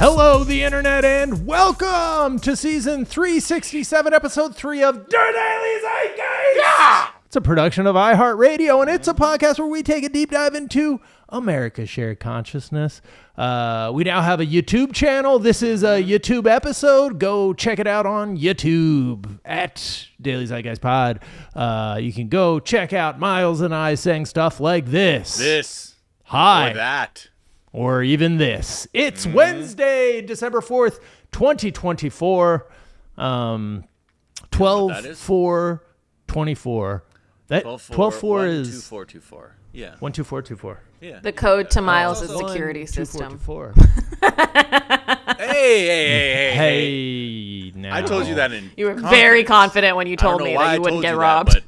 Hello, the internet, and welcome to season 367, episode 3 of Daily Zeitgeist. Yeah! It's a production of iHeartRadio, and it's a podcast where we take a deep dive into America's shared consciousness. We now have a YouTube channel. This is a YouTube episode. Go check it out on YouTube at Daily Zeitgeist Pod. You can go check out Miles and I saying stuff like this. Hi. Or that. Or even this. It's Wednesday, December 4th, 2024. 12/4/24. That 12/4 is 12424. Yeah. 12424. Yeah. The code to Miles' security system. 2424. Hey. Now. I told you that in You were very confident when you told me that you wouldn't get robbed. But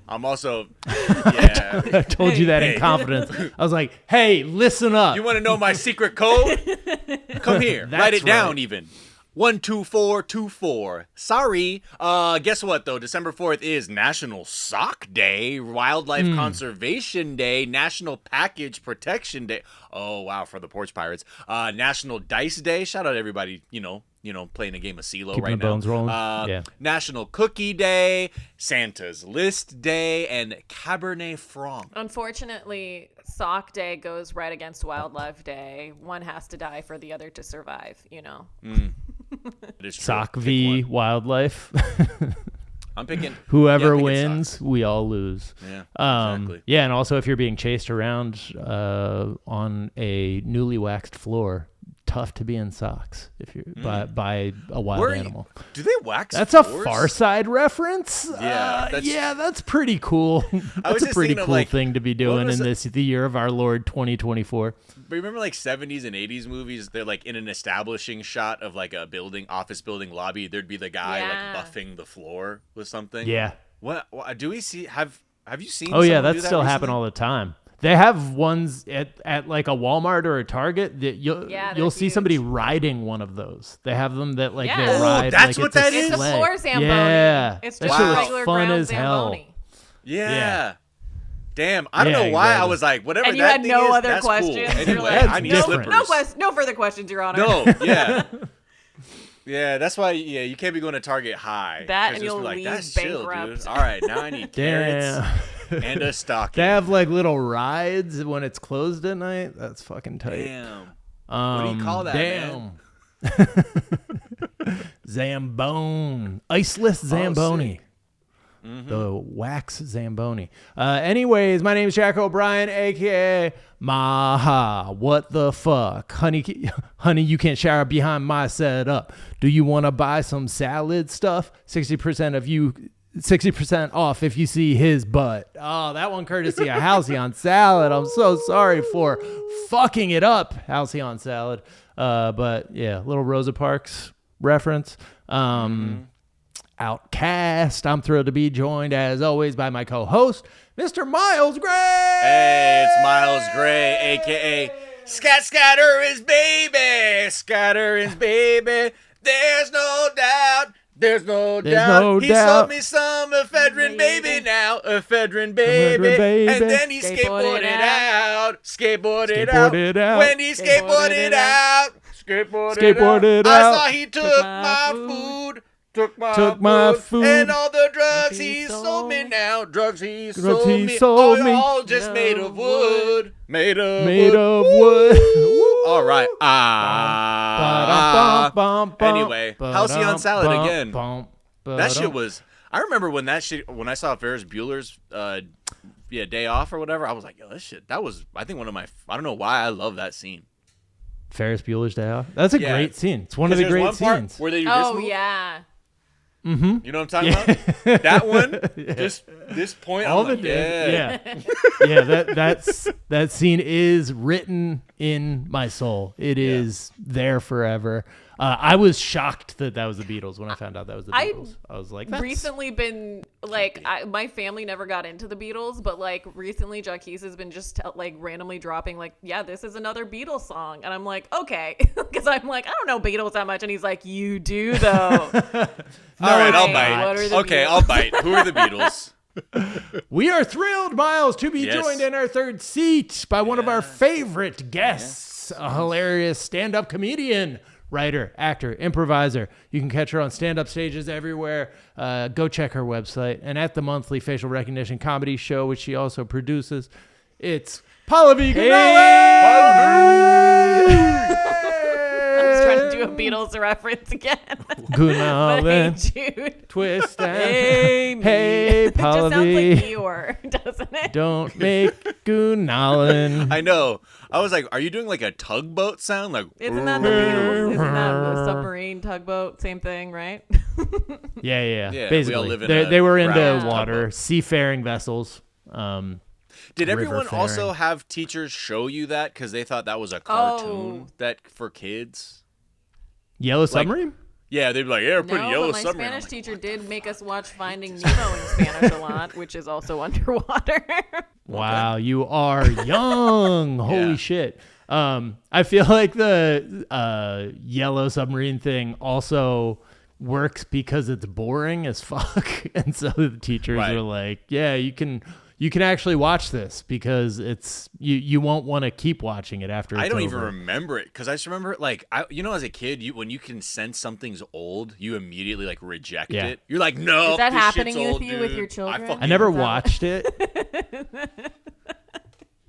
I'm also, yeah. I told you that in confidence. I was like, hey, listen up. You want to know my secret code? Come here. Write it down even. 12424. Sorry. Guess what, though? December 4th is National Sock Day, Wildlife Conservation Day, National Package Protection Day. Oh, wow, for the Porch Pirates. National Dice Day. Shout out to everybody, you know, playing a game of CeeLo Keeping right the bones now. rolling. Yeah. National Cookie Day, Santa's List Day, and Cabernet Franc. Unfortunately, Sock Day goes right against Wildlife Day. One has to die for the other to survive, you know. It is true. Sock Pick v. one. Wildlife. I'm picking. Whoever picking wins, socks. we all lose. Yeah, exactly. Yeah, and also if you're being chased around on a newly waxed floor, tough to be in socks if you're by a wild animal. Do they wax That's floors? a Far Side reference. Yeah, that's pretty cool. That's a just pretty thinking of, cool like, thing to be doing was in the year of our Lord 2024. But remember, like 70s and 80s movies? They're like in an establishing shot of like a office building lobby. There'd be the guy like buffing the floor with something. Yeah. What do we see? Have you seen? Oh yeah, someone that do still happen recently? all the time. They have ones at like a Walmart or a Target that you'll see somebody riding one of those. They have them that like they Oh, ride. that's like what it's a that is? It's a sled. floor Zamboni. Yeah, It's that just shit a was regular fun ground as hell. Zamboni. Yeah. Damn, I don't Yeah, know why I exactly. was like, whatever And you that had thing no is, other that's questions? Cool. You're Anyway, like, I need no- slippers. No further questions, Your Honor. No, yeah. Yeah, that's why, you can't be going to Target high. That 'cause and just you'll be like, leave that's chill, bankrupt. dude. All right, now I need carrots Damn. and a stocking. They have like little rides when it's closed at night. That's fucking tight. Damn. What do you call that, man? Zambone. Iceless Zamboni. The wax Zamboni. Anyways, my name is JackO'Brien, a.k.a. Maha. What the fuck? Honey, you can't shower behind my setup. Do you want to buy some salad stuff? 60% off if you see his butt. Oh, that one courtesy of Halcyon Salad. I'm so sorry for fucking it up, Halcyon Salad. But yeah, little Rosa Parks reference. Outcast. I'm thrilled to be joined, as always, by my co-host, Mr. Miles Gray. Hey, it's Miles Gray, a.k.a. Scatterins Baby. Scatterins Baby. There's no doubt. There's no doubt. He sold me some ephedrine baby now. Ephedrine baby. And then he skateboarded out. Skateboarded out. When he skateboarded out. Skateboarded out. I saw he took my food. Took my food. And all the drugs he sold me now. Drugs he sold me. All just made of wood. Made of wood. All right. Anyway, Halcyon Salad again. That shit was. I remember when I saw Ferris Bueller's Day Off or whatever. I was like, yo, this shit. That was, I think, one of my. I don't know why I love that scene. Ferris Bueller's Day Off. That's a great scene. It's one of the great scenes. Where they do Oh, this move. Yeah. Mm-hmm. You know what I'm talking about? That one, just this point. All I'm the like, that scene is written in my soul. It is there forever. I was shocked that was the Beatles when I found out that was the Beatles. I was like, that's recently been like, my family never got into the Beatles, but like recently Jackie's has been just like randomly dropping like, yeah, this is another Beatles song. And I'm like, okay. Because I'm like, I don't know Beatles that much. And he's like, you do though. All right, I'll What are bite. the Okay, Beatles? I'll bite. Who are the Beatles? We are thrilled, Miles, to be Yes. joined in our third seat by one of our favorite guests. She's a hilarious stand-up comedian, writer, actor, improviser. You can catch her on stand-up stages everywhere. Go check her website. And at the monthly facial recognition comedy show, which she also produces, it's Pallavi Gunalan! I was trying to do a Beatles reference again. Gunalan, hey, Jude. twist and Hey, Pallavi. It just sounds like Eeyore, doesn't it? Don't make Gunalan. I know. I was like, are you doing like a tugboat sound? Like, Isn't that the Beatles? Isn't that a submarine, tugboat, same thing, right? Yeah. Yeah, Basically, we all live in they were into brown water, tugboat. seafaring vessels. Did everyone riverfaring. also have teachers show you that because they thought that was a cartoon that for kids? Yellow Submarine? Yeah, they'd be like, yeah, pretty No, yellow but my submarine. Spanish teacher did make us watch Finding Nemo in Spanish a lot, which is also underwater. Wow, you are young. Holy Yeah. shit. I feel like the Yellow Submarine thing also works because it's boring as fuck. And so the teachers Right. are like, yeah, you can actually watch this because it's you won't want to keep watching it after it's I don't over. even remember it because I just remember like as a kid, when you can sense something's old, you immediately like reject Yeah. it. You're like, no, Is that this happening shit's old, with you with dude. your children? I never Is that- watched it.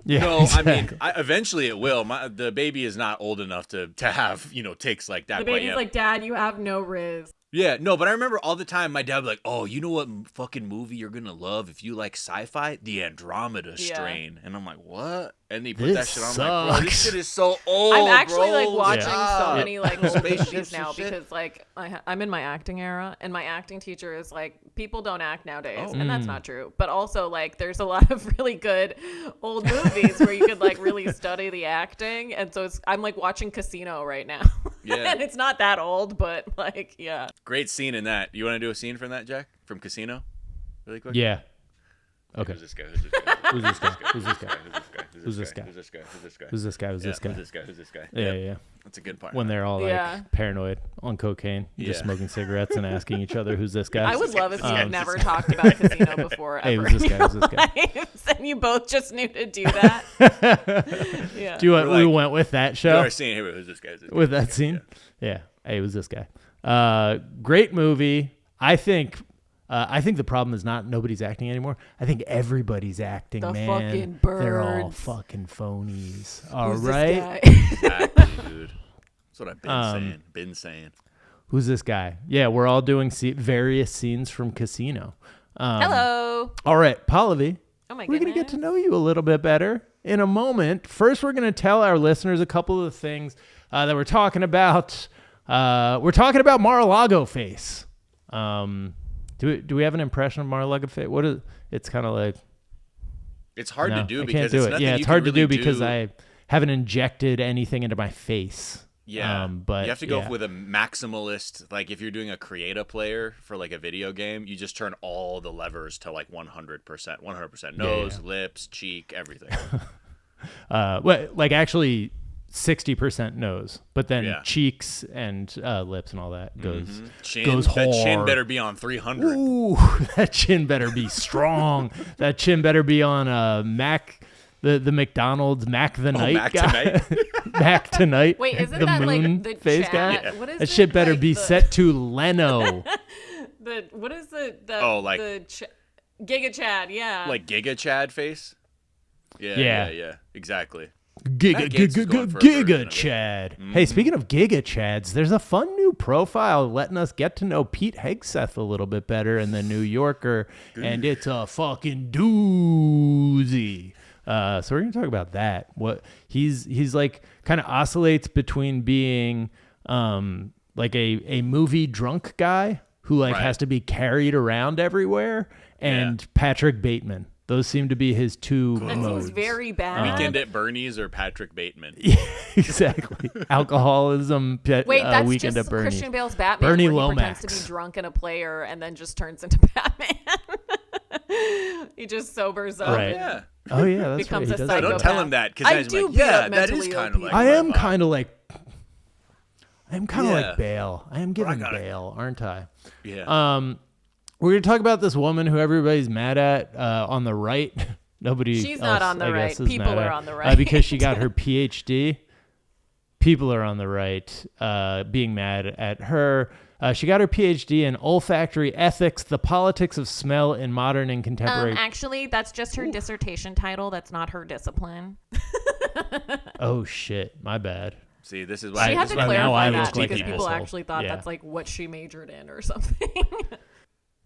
Yeah, No, exactly. I mean, eventually it will. The baby is not old enough to have ticks like that. The quite baby's yet. like, Dad, you have no riz. Yeah, no, but I remember all the time my dad would be like, oh, you know what fucking movie you're going to love if you like sci-fi? The Andromeda Yeah. Strain. And I'm like, what? And he put This that shit on. I'm like, bro, this sucks. shit is so old, I'm actually bro. like watching so Stop. many like old Spaceships movies and now shit. because like I'm in my acting era and my acting teacher is like, people don't act nowadays, and that's not true. But also like there's a lot of really good old movies where you could like really study the acting, and so I'm like watching Casino right now. Yeah. And it's not that old, but like yeah. Great scene in that. You want to do a scene from that, Jack? From Casino? Really quick? Yeah. Okay. Who's this guy? Who's this guy? Who's this guy? Who's this guy? Who's this guy? Who's this guy? Who's this guy? Who's this guy? Who's Yeah, this guy? Who's this guy? Who's this guy? Yeah, yeah. That's a good part. When they're all like Yeah. paranoid on cocaine, just Yeah. smoking cigarettes and asking each other, "Who's this guy?" I would love if you've Um, never talked about Casino before Hey, ever. who's this guy? in your Who's this guy? lives, and you both just knew to do that. Yeah. Do you want? We're We like- went with that You show are seeing here. Who's this guy? Who's this guy? with that scene. Yeah. Hey, it was this guy. Great movie. I think the problem is not nobody's acting anymore. I think everybody's acting, The man. fucking They're all birds. fucking phonies. All Who's right. this guy? Exactly, dude. That's what I've been saying. Who's this guy? Yeah, we're all doing various scenes from Casino. Hello. All right, Pallavi. Oh my We're goodness. going to get to know you a little bit better in a moment. First, we're going to tell our listeners a couple of the things that we're talking about. We're talking about Mar-A-Lago face. Do we have an impression of Mar-A-Lago face? What is? It's kind of like It's hard to do I because can't do it's it. nothing Yeah, you it's can hard to really do because I haven't injected anything into my face. Yeah, but you have to go yeah. with a maximalist. Like if you're doing a create-a player for like a video game, you just turn all the levers to like 100%, nose, lips, cheek, everything. Like actually 60% nose, but then Yeah. cheeks and lips and all that goes Chin, goes that chin hard. better be on 300. Ooh, that chin better be strong. That chin better be on Mac, the McDonald's Mac the Night Mac guy. Tonight? Mac Tonight. Wait, isn't the that like moon the face chat? guy? Yeah. What is That it? shit better like be the, set to Leno. What is the like- the Giga Chad? Yeah. Like Giga Chad face? Yeah. Yeah, exactly. Giga, Matt Gaetz is going for a version Giga of it. Chad. Hey, speaking of Giga Chads, there's a fun new profile letting us get to know Pete Hegseth a little bit better in the New Yorker, and it's a fucking doozy. So we're gonna talk about that. What he's like, kind of oscillates between being like a movie drunk guy who like Right. has to be carried around everywhere, and Patrick Bateman. Those seem to be his two that modes. seems very bad. Weekend at Bernie's or Patrick Bateman. Exactly. Alcoholism. Wait, that's Weekend just at Bernie's. Christian Bale's Batman, Bernie where he pretends Lomax. to be drunk and a player, and then just turns into Batman. He just sobers up. Right. Yeah. Oh yeah, that's Becomes right. a He does No, that. don't psychopath. tell him that because I he's do like, beat yeah, up that is mentally kind ill of like. people. I my am vibe. kind of like. Yeah. Bale. I am giving got it. Bale, aren't I? Yeah. We're gonna talk about this woman who everybody's mad at on the right. Nobody. She's not else, on the I right. guess, is People mad are at, on the right. because she got her PhD. people are on the right being mad at her. She got her PhD in olfactory ethics, the politics of smell in modern and contemporary. Actually, that's just her dissertation title. That's not her discipline. Oh, shit. My bad. See, this is why she had to clarify that like because an people asshole. actually thought that's like what she majored in or something.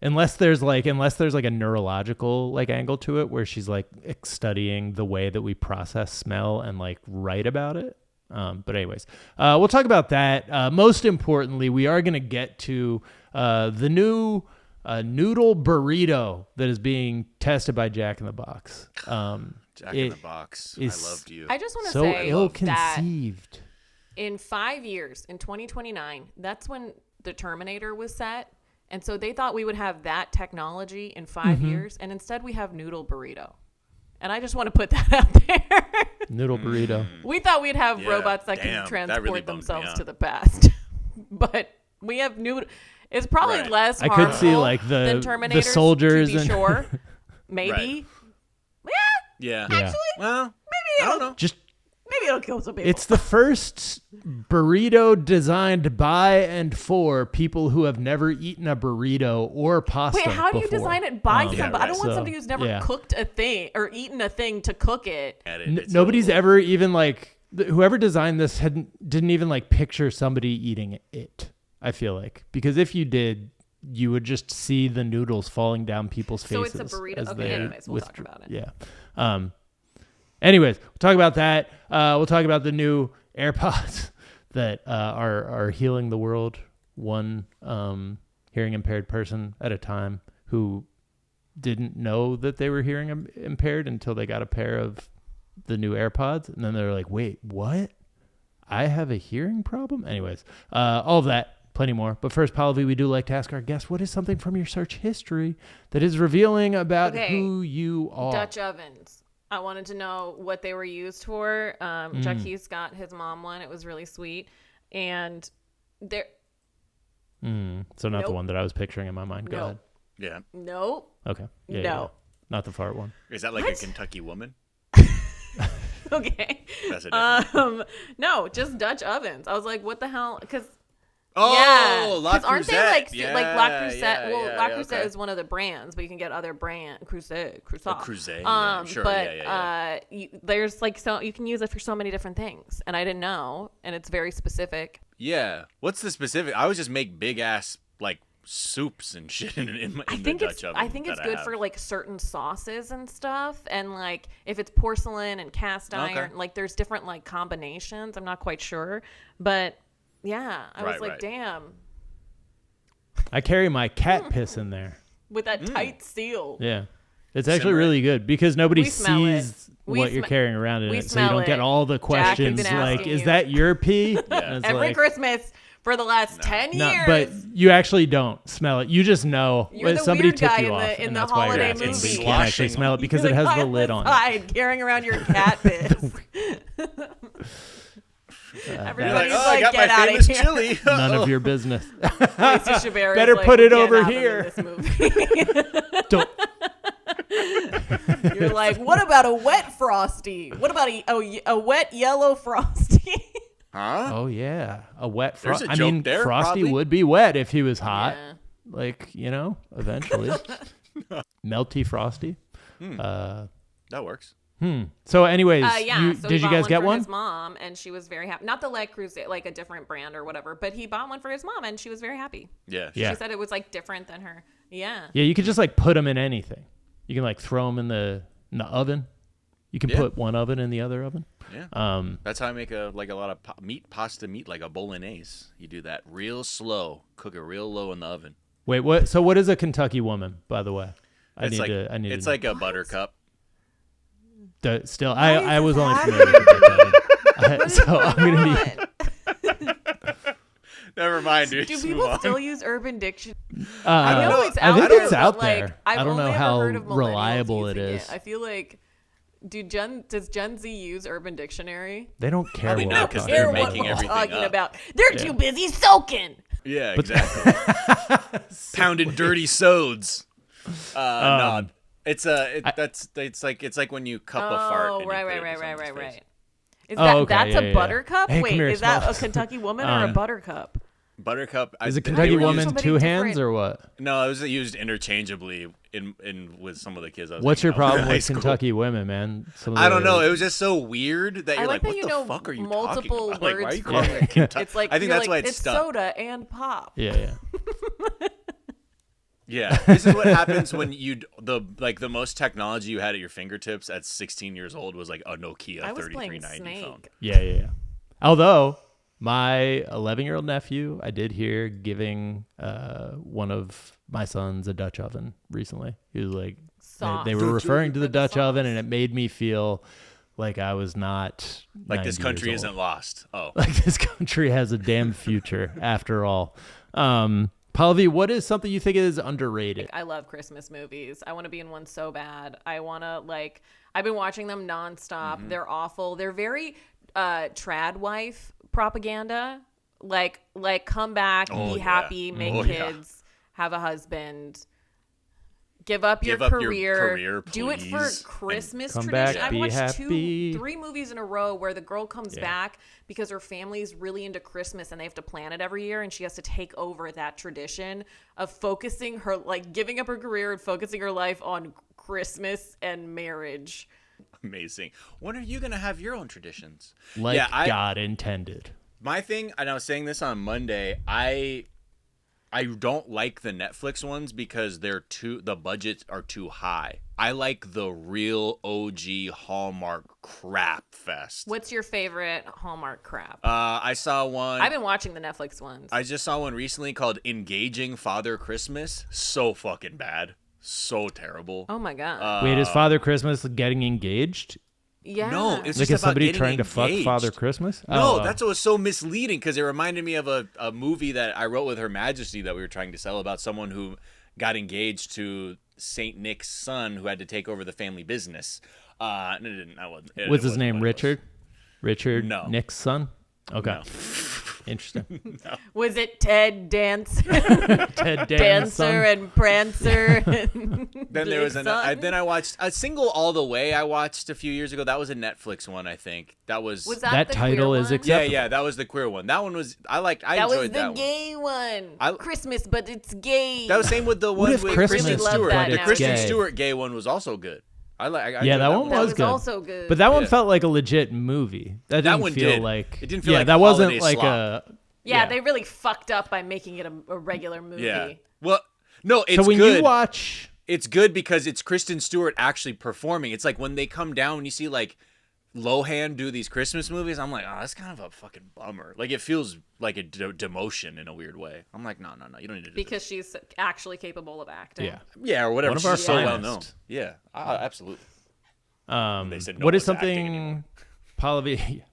Unless there's like a neurological like angle to it where she's like studying the way that we process smell and like write about it. But anyways, we'll talk about that. Most importantly, we are going to get to the new Noodle Burrito that is being tested by Jack in the Box. Jack in the Box. I loved you. I just want to so say ill-conceived. that in 5 years, in 2029, that's when the Terminator was set. And so they thought we would have that technology in 5 years. And instead we have Noodle Burrito. And I just want to put that out there. Noodle Burrito. We thought we'd have robots that can transport really themselves to the past. But we have Noodle. It's probably less harmful I could see like than the soldiers to be and sure. Maybe. Yeah. Actually, Well, maybe I don't know. Maybe it'll kill some people. It's the first burrito designed by and for people who have never eaten a burrito or pasta. Wait, how do you before. design it by somebody? I don't want So, somebody who's never cooked a thing or eaten a thing to cook it. Nobody's ever even like whoever designed this didn't even like picture somebody eating it. I feel like because if you did, you would just see the noodles falling down people's faces. So it's a burrito. Okay, anyways, we'll talk about it. Yeah. Anyways, we'll talk about that. We'll talk about the new AirPods that are healing the world, one hearing impaired person at a time who didn't know that they were hearing impaired until they got a pair of the new AirPods. And then they're like, wait, what? I have a hearing problem? Anyways, all of that, plenty more. But first, Pallavi, we do like to ask our guests, what is something from your search history that is revealing about who you are? Dutch ovens. I wanted to know what they were used for. Jackie's got his mom one. It was really sweet. And they're... So not the one that I was picturing in my mind. Go ahead. Yeah. No. Okay. Yeah, no. Not the fart one. Is that like a Kentucky woman? Okay. That's a no, just Dutch ovens. I was like, what the hell? Because... La aren't they like La Crusette? La Crusette okay. is one of the brands, but you can get other brand Crusade. Sure, but there's like so you can use it for so many different things, and I didn't know, and it's very specific. Yeah, what's the specific? I always just make big ass like soups and shit in the Dutch oven. I think it's good for like certain sauces and stuff, and like if it's porcelain and cast iron, like there's different like combinations. I'm not quite sure, but. Yeah, I was like, damn. I carry my cat piss in there. With that tight seal. Yeah. It's actually really good because nobody sees We what you're carrying around in we it. So you smell don't get it. all the questions Jack, like, is you. that your pee? Every Christmas for the last 10 years. No, but you actually don't smell it. You just know. You're the somebody weird tipped guy you in off. the And that's why you're holiday asking. movie. But you can't actually smell it because You're it has guy the on lid on it. carrying around your cat piss. Everybody's I got get my out famous of here. chili. None of your business. Better put it "We can't over have him in here." this movie. Don't. You're like, what about a wet Frosty? What about a wet yellow Frosty? Huh? Oh yeah, a wet There's Frosty. a I joke mean, there, Frosty probably. would be wet if he was hot. Yeah. Like eventually, melty Frosty. That works. So, anyways, So did he you guys bought get for one? His mom, and she was very happy. Not the Le Creuset, like a different brand or whatever, but he bought one for his mom, and she was very happy. Yeah. Yeah. She said it was like different than her. Yeah. Yeah, you could just like put them in anything. You can like throw them in the oven. You can put one oven in the other oven. Yeah. That's how I make a lot of pasta meat, like a bolognese. You do that real slow, cook it real low in the oven. Wait, what? So what is a Kentucky woman, by the way? It's like a buttercup. I was only familiar with that. So I'm gonna need. Never mind, dude. Do people still use Urban Dictionary? I know it's I out think there, it's out but, like, there. I've I don't only know ever how heard of millennials reliable it using is. I feel like, does Gen Z use Urban Dictionary? They don't care Probably what not, we're 'cause talking they're about. making everything talking up. about. They're too busy soaking. Yeah, exactly. Pounded dirty sods. No, it's like when you cup a fart. And Right. you put it in someone's face. That's a yeah. buttercup? Hey, come Wait, here, is that a Smalls. Kentucky woman or a buttercup? Buttercup. Is it Kentucky woman somebody two hands different. or what? No, it was used interchangeably in with some of the kids. What's your problem in high with school. Kentucky women, man? I don't know. It was just so weird that I you're like like, that what you the know fuck are you multiple talking about? Like, why are words you for calling it. it Kentucky? It's like I think you're that's like, why it's stuck. soda and pop. Yeah. Yeah, this is what happens when the most technology you had at your fingertips at 16 years old was like a Nokia I was playing 3390 phone. Snake. Yeah. Although my 11-year-old nephew, I did hear giving one of my sons a Dutch oven recently. He was like, they were referring to the Dutch oven, and it made me feel like I was not Like this 90 country years isn't old. lost. Oh, Like this country has a damn future after all. Pallavi, what is something you think is underrated? I love Christmas movies. I want to be in one so bad. I want to I've been watching them nonstop. Mm-hmm. They're awful. They're very trad wife propaganda. Like come back, Oh, be yeah. happy, make Oh, yeah. kids, have a husband. Give up your Give up your career. career, Do it for please, Christmas and come tradition. back, I be watched happy. 3 movies in a row where the girl comes back because her family's really into Christmas and they have to plan it every year, and she has to take over that tradition of focusing her, giving up her career and focusing her life on Christmas and marriage. amazing. When are you going to have your own traditions? Like I- God intended. My thing, and I was saying this on Monday, I don't like the Netflix ones because the budgets are too high. I like the real OG Hallmark crap fest. What's your favorite Hallmark crap? I saw one. I've been watching the Netflix ones. I just saw one recently called Engaging Father Christmas. So fucking bad. So terrible. Oh my God. Wait, is Father Christmas getting engaged? Yeah. No, it's Like, just is about somebody getting trying to fuck engaged. Father Christmas? No, Oh, that's what was so misleading because it reminded me of a movie that I wrote with Her Majesty that we were trying to sell about someone who got engaged to Saint Nick's son who had to take over the family business. No, it didn't. What's his name? Richard? Richard No. Nick's son? Okay. No. Interesting. Was it Ted Dancer? Ted Dan's son? Dancer and Prancer. Then there was then I watched a Single All the Way. I watched a few years ago. That was a Netflix one, I think. Was that That the title queer is one? acceptable. Yeah, that was the queer one. That one was I That enjoyed was the that one. gay one. Christmas, but it's gay. That was same with the one if with Christmas, Kristen but Stewart. it's The Kristen gay? Stewart gay one was also good. I Yeah, that one That was was good. also good. But that one Yeah. felt like a legit movie. That didn't one feel did. like It didn't feel yeah, like that wasn't holiday like slop. yeah, they really fucked up by making it a regular movie. Yeah. Well, no, it's So when good. you watch It's good because it's Kristen Stewart actually performing. It's like when they come down and you see like Lohan do these Christmas movies, I'm like, oh, that's kind of a fucking bummer. Like it feels like a demotion in a weird way. I'm like, no, you don't need to do Because she's actually capable of acting. yeah. yeah, or whatever. One of our She's so well finest. known. Yeah, absolutely. They said no what is one's acting anymore. something Pallavi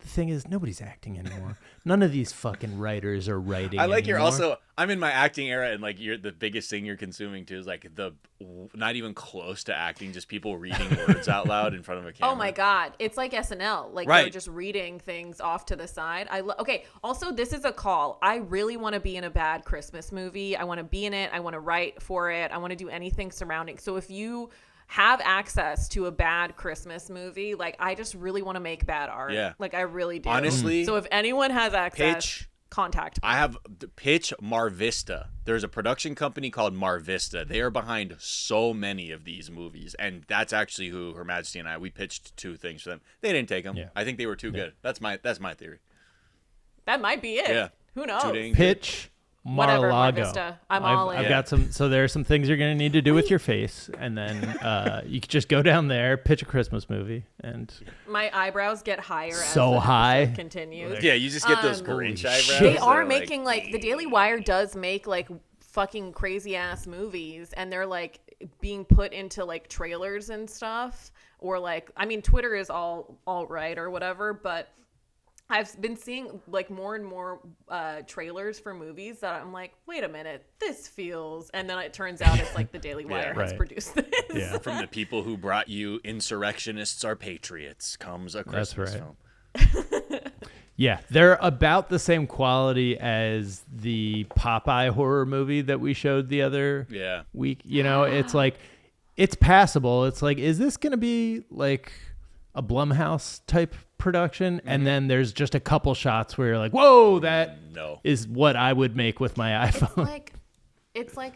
the thing is nobody's acting anymore. None of these fucking writers are writing I like you're anymore. also. I'm in my acting era, and like you're the biggest thing you're consuming too is like the not even close to acting, just people reading words out loud in front of a camera. Oh my God. It's like SNL. Like Right. they're just reading things off to the side. Okay. Also, this is a call. I really want to be in a bad Christmas movie. I want to be in it. I want to write for it. I want to do anything surrounding. So if you have access to a bad Christmas movie, like I just really want to make bad art. Yeah. Like I really do. Honestly, So if anyone has access, pitch. contact me. I have pitch Mar Vista. There's a production company called Mar Vista. They are behind so many of these movies, and that's actually who Her Majesty and we pitched 2 things for them. They didn't take them. Yeah. I think they were too good. That's my theory. That might be it. Yeah. Who knows? Too dang good. Pitch Whatever, Mar Mar-A-Lago. Vista. I'm all in. I've got some. So there are some things you're going to need to do with your face, and then you could just go down there, pitch a Christmas movie, and My eyebrows get higher as So the high. episode continues. Yeah, you just get those Holy Grinch eyebrows. shit. They that are like- making like the Daily Wire does make like fucking crazy ass movies, and they're like being put into like trailers and stuff, or like I mean Twitter is all right or whatever, but I've been seeing like more and more trailers for movies that I'm like, wait a minute, this feels, and then it turns out it's like the Daily Wire has right. produced this. yeah, From the people who brought you Insurrectionists Are Patriots comes a Christmas right. film. yeah, they're about the same quality as the Popeye horror movie that we showed the other Yeah. week. You know, it's like it's passable. It's like, is this going to be like a Blumhouse type production, and then there's just a couple shots where you're like, whoa, that is what I would make with my iPhone. It's like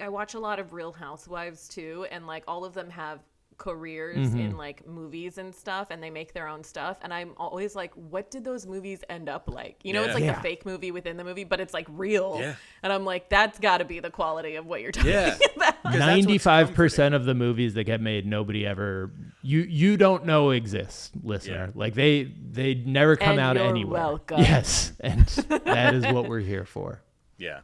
I watch a lot of Real Housewives too, and like all of them have careers in like movies and stuff, and they make their own stuff, and I'm always like, what did those movies end up like? You know, it's like the fake movie within the movie, but it's like real, and I'm like, that's got to be the quality of what you're talking about. 95% of the movies that get made, nobody ever you don't know exist, listener. Like they never come out anywhere. Welcome. Yes, and that is what we're here for. Yeah.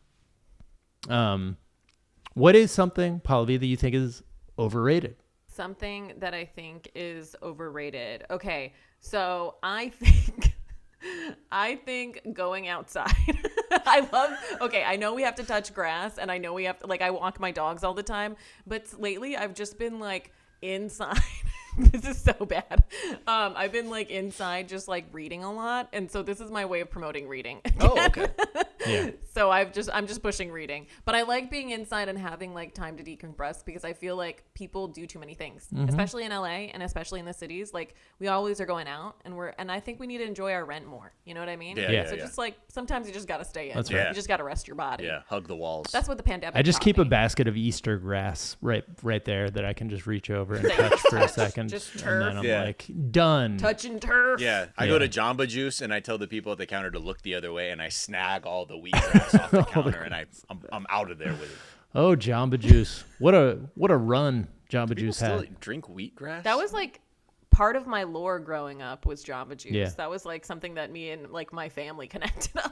What is something, Pallavi, that you think is overrated? Something that I think is overrated. Okay, so I think going outside. I know we have to touch grass, and I know we have to, like, I walk my dogs all the time, but lately I've just been like inside. This is so bad. I've been like inside just like reading a lot, and so this is my way of promoting reading. Oh, okay. Yeah. So I'm just pushing reading, but I like being inside and having like time to decompress, because I feel like people do too many things, especially in LA and especially in the cities. Like we always are going out, and I think we need to enjoy our rent more. You know what I mean? Yeah. So just like sometimes you just got to stay in. That's right. You just got to rest your body. Yeah. Hug the walls. That's what the pandemic. I just taught keep me. a basket of Easter grass right there that I can just reach over and touch for a second. Just and turf. then I'm like, done. Touching turf. Yeah, I go to Jamba Juice and I tell the people at the counter to look the other way, and I snag all the wheatgrass off the counter, and I'm out of there with it. Oh, Jamba Juice! What a run Jamba People Juice still had. drink wheatgrass? That was like part of my lore growing up was Jamba Juice. Yeah. That was like something that me and like my family connected on.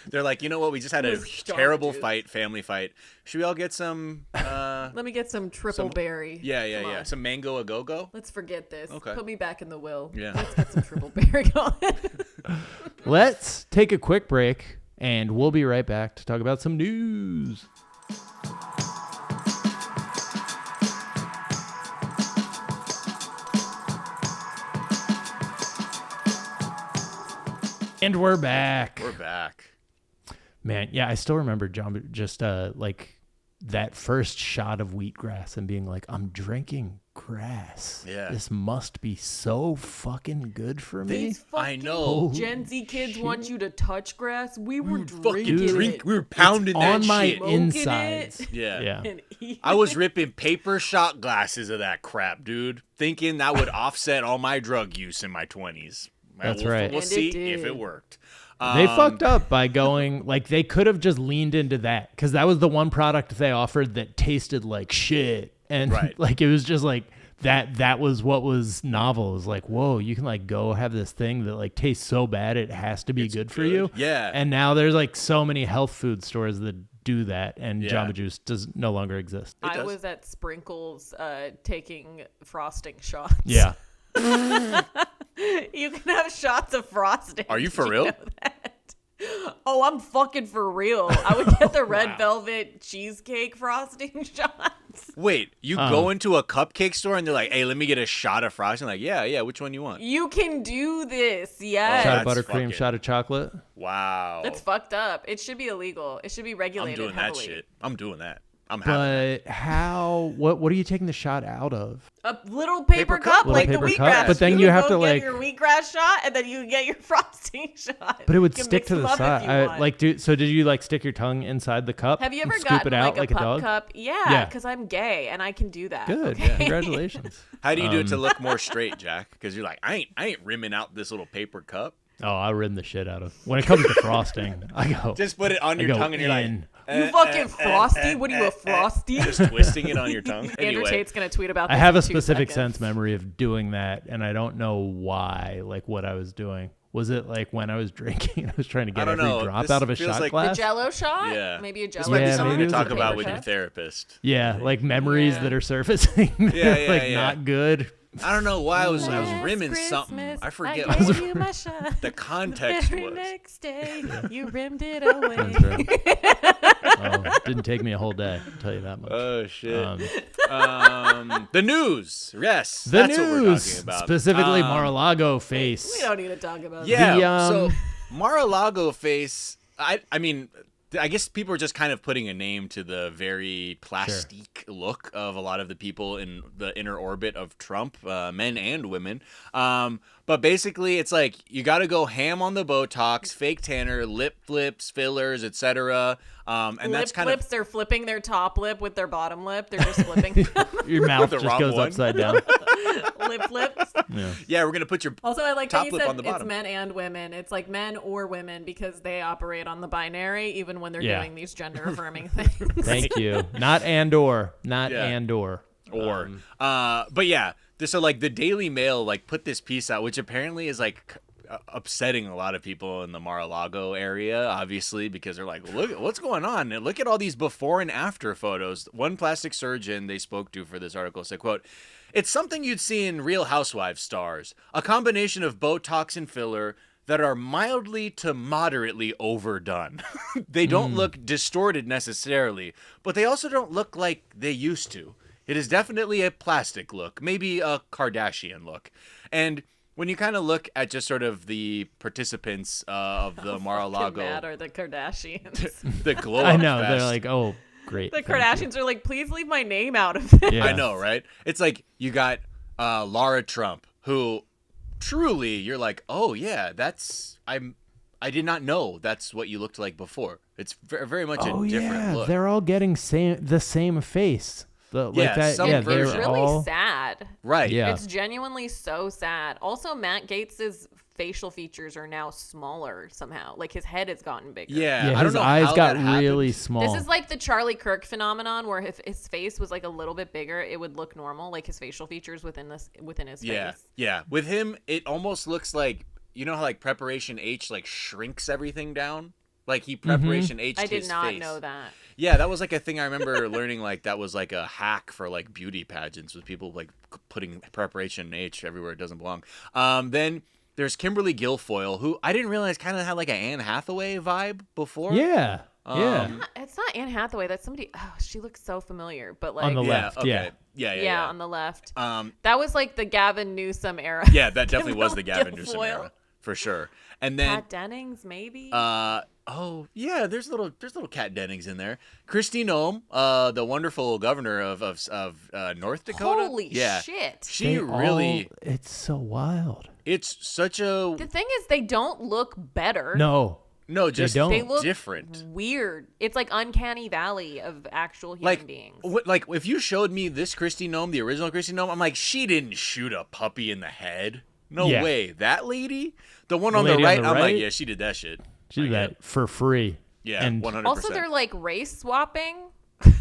They're like, you know what? We just had a terrible family fight. Should we all get some? Let me get some triple berry. Yeah. Come on. Some mango a go-go. Let's forget this. Okay. Put me back in the will. Yeah. Let's get some triple berry going. Let's take a quick break, and we'll be right back to talk about some news. And we're back. We're back. Man, yeah, I still remember just like that first shot of wheatgrass and being like, I'm drinking grass. Yeah. This must be so fucking good for me. These I fucking know. Gen Z kids want you to touch grass. We were Fucking drinking it. we were pounding that on my shit. insides. Yeah. And eating I was ripping paper shot glasses of that crap, dude, thinking that would offset all my drug use in my 20s. That's right. We'll And see it if did. it worked. They fucked up by going, like, they could have just leaned into that, because that was the one product they offered that tasted like shit. And Right. like, it was just like, that was what was novel. It was like, whoa, you can like go have this thing that like tastes so bad it has to be good for you. Yeah. And now there's like so many health food stores that do that, and Yeah. Jamba Juice does no longer exist. I does. was at Sprinkles taking frosting shots. Yeah. You can have shots of frosting. Are you for Did real? know that? Oh, I'm fucking for real. I would get the red velvet cheesecake frosting shots. Wait, you go into a cupcake store and they're like, hey, let me get a shot of frosting? Like, yeah, which one you want? You can do this, yes. Shot of That's buttercream, fucking- shot of chocolate. Wow. That's fucked up. It should be illegal. It should be I'm regulated doing heavily. that shit. I'm doing that. I'm having But how, what are you taking the shot out of? A little paper cup, Little like paper the cup, wheatgrass. but then you you can have go to, get like- your wheatgrass shot, and then you get your frosting shot. But it would You can stick mix to them the up if side. you want. Like, dude, so did you like stick your tongue inside the cup? Have you ever and scoop gotten it out like a a pup dog? cup? Yeah. Yeah, because I'm gay and I can do that. Good. Okay? Congratulations. How do you do it to look more straight, Jack? Because you're like, I ain't rimming out this little paper cup. Oh, I rim the shit out of. When it comes to frosting, I go. Just put it on I your go tongue and you're like, in. You fucking frosty? What are you, a frosty? just twisting it on your tongue. Andrew Anyway, Tate's gonna tweet about this I have in a 2 specific seconds. sense memory of doing that, and I don't know why. Like what I was doing. Was it like when I was drinking? I was trying to get don't every know. drop This out of a feels shot like the glass. The Jello shot? Yeah. Maybe a Jello this might be Yeah, shot. something maybe to it was talk a about paper with your cup. therapist. Yeah, like memories Yeah. that are surfacing. that Yeah, are, like yeah. not good. I don't know why I was Last rimming something. Christmas, I forget I what gave you my shot. the context Very was. next day, you rimmed it away. That's right. Oh, it didn't take me a whole day. I'll tell you that much. Oh shit. Um, The news. Yes, the that's news, what we're talking about. specifically Mar-a-Lago face. We don't need to talk about Yeah. The, So Mar-a-Lago face. I mean, I guess people are just kind of putting a name to the very plastique look of a lot of the people in the inner orbit of Trump, men and women. But basically, it's like you got to go ham on the Botox, fake tanner, lip flips, fillers, etc. And lip that's kind flips, they're flipping their top lip with their bottom lip. They're just flipping. Your mouth The just wrong goes one. upside down. Lip flips. Yeah, we're gonna put your Also, I like top that you lip said on the it's bottom. men and women. It's like men or women because they operate on the binary, even when they're doing these gender affirming things. Thank you. Not and/or. Not Yeah. and/or. But yeah, so like the Daily Mail like put this piece out, which apparently is like upsetting a lot of people in the Mar-a-Lago area, obviously, because they're like, look, what's going on? And look at all these before and after photos. One plastic surgeon they spoke to for this article said, quote, "It's something you'd see in Real Housewives stars, a combination of Botox and filler that are mildly to moderately overdone. They don't look distorted necessarily, but they also don't look like they used to. It is definitely a plastic look, maybe a Kardashian look." And when you kind of look at just sort of the participants of the Mar-a-Lago, Mad are the Kardashians. the glow I up know. fest. They're like, oh, great. The thank you. Kardashians are like, please leave my name out of it. Yeah. I know, right? It's like you got Laura Trump, who truly you're like, oh yeah, I did not know that's what you looked like before. It's very much a different look. They're all getting the same face. some It's version. they're really all sad. Right. Yeah. It's genuinely so sad. Also, Matt Gates's facial features are now smaller somehow. Like his head has gotten bigger. Yeah. Yeah, I don't his know eyes how got that really happened. small. This is like the Charlie Kirk phenomenon, where if his face was like a little bit bigger, it would look normal, like his facial features within his Yeah. face. Yeah. With him, it almost looks like, you know how like Preparation H like shrinks everything down? Like he Preparation H I his did not face. know that. Yeah, that was like a thing I remember learning. Like that was like a hack for like beauty pageants with people like putting Preparation H everywhere it doesn't belong. Then there's Kimberly Guilfoyle, who I didn't realize kind of had like an Anne Hathaway vibe before. yeah. Yeah. It's not Anne Hathaway. That's somebody. Oh, she looks so familiar. But like On the Yeah. left, Okay. yeah. Yeah. on the left. Um. That was like the Gavin Newsom era. Yeah, that definitely was the Gavin Newsom Guilfoyle. era for sure. And then Pat Dennings, maybe. oh yeah, there's little Kat Dennings in there. Christy Nome, the wonderful governor of North Dakota. Holy yeah. shit! She They really. it's so wild. It's such a The thing is, they don't look better. No. no, just don't. They look different. weird. It's like uncanny valley of actual human Like, beings. like if you showed me this Christy Nome, the original Christy Nome, I'm like, she didn't shoot a puppy in the head. No Yeah. way. That lady, the one The on the lady on right, the I'm like, right? yeah, she did that shit. She did I get that for free. Yeah, And 100%. Also, they're like race swapping.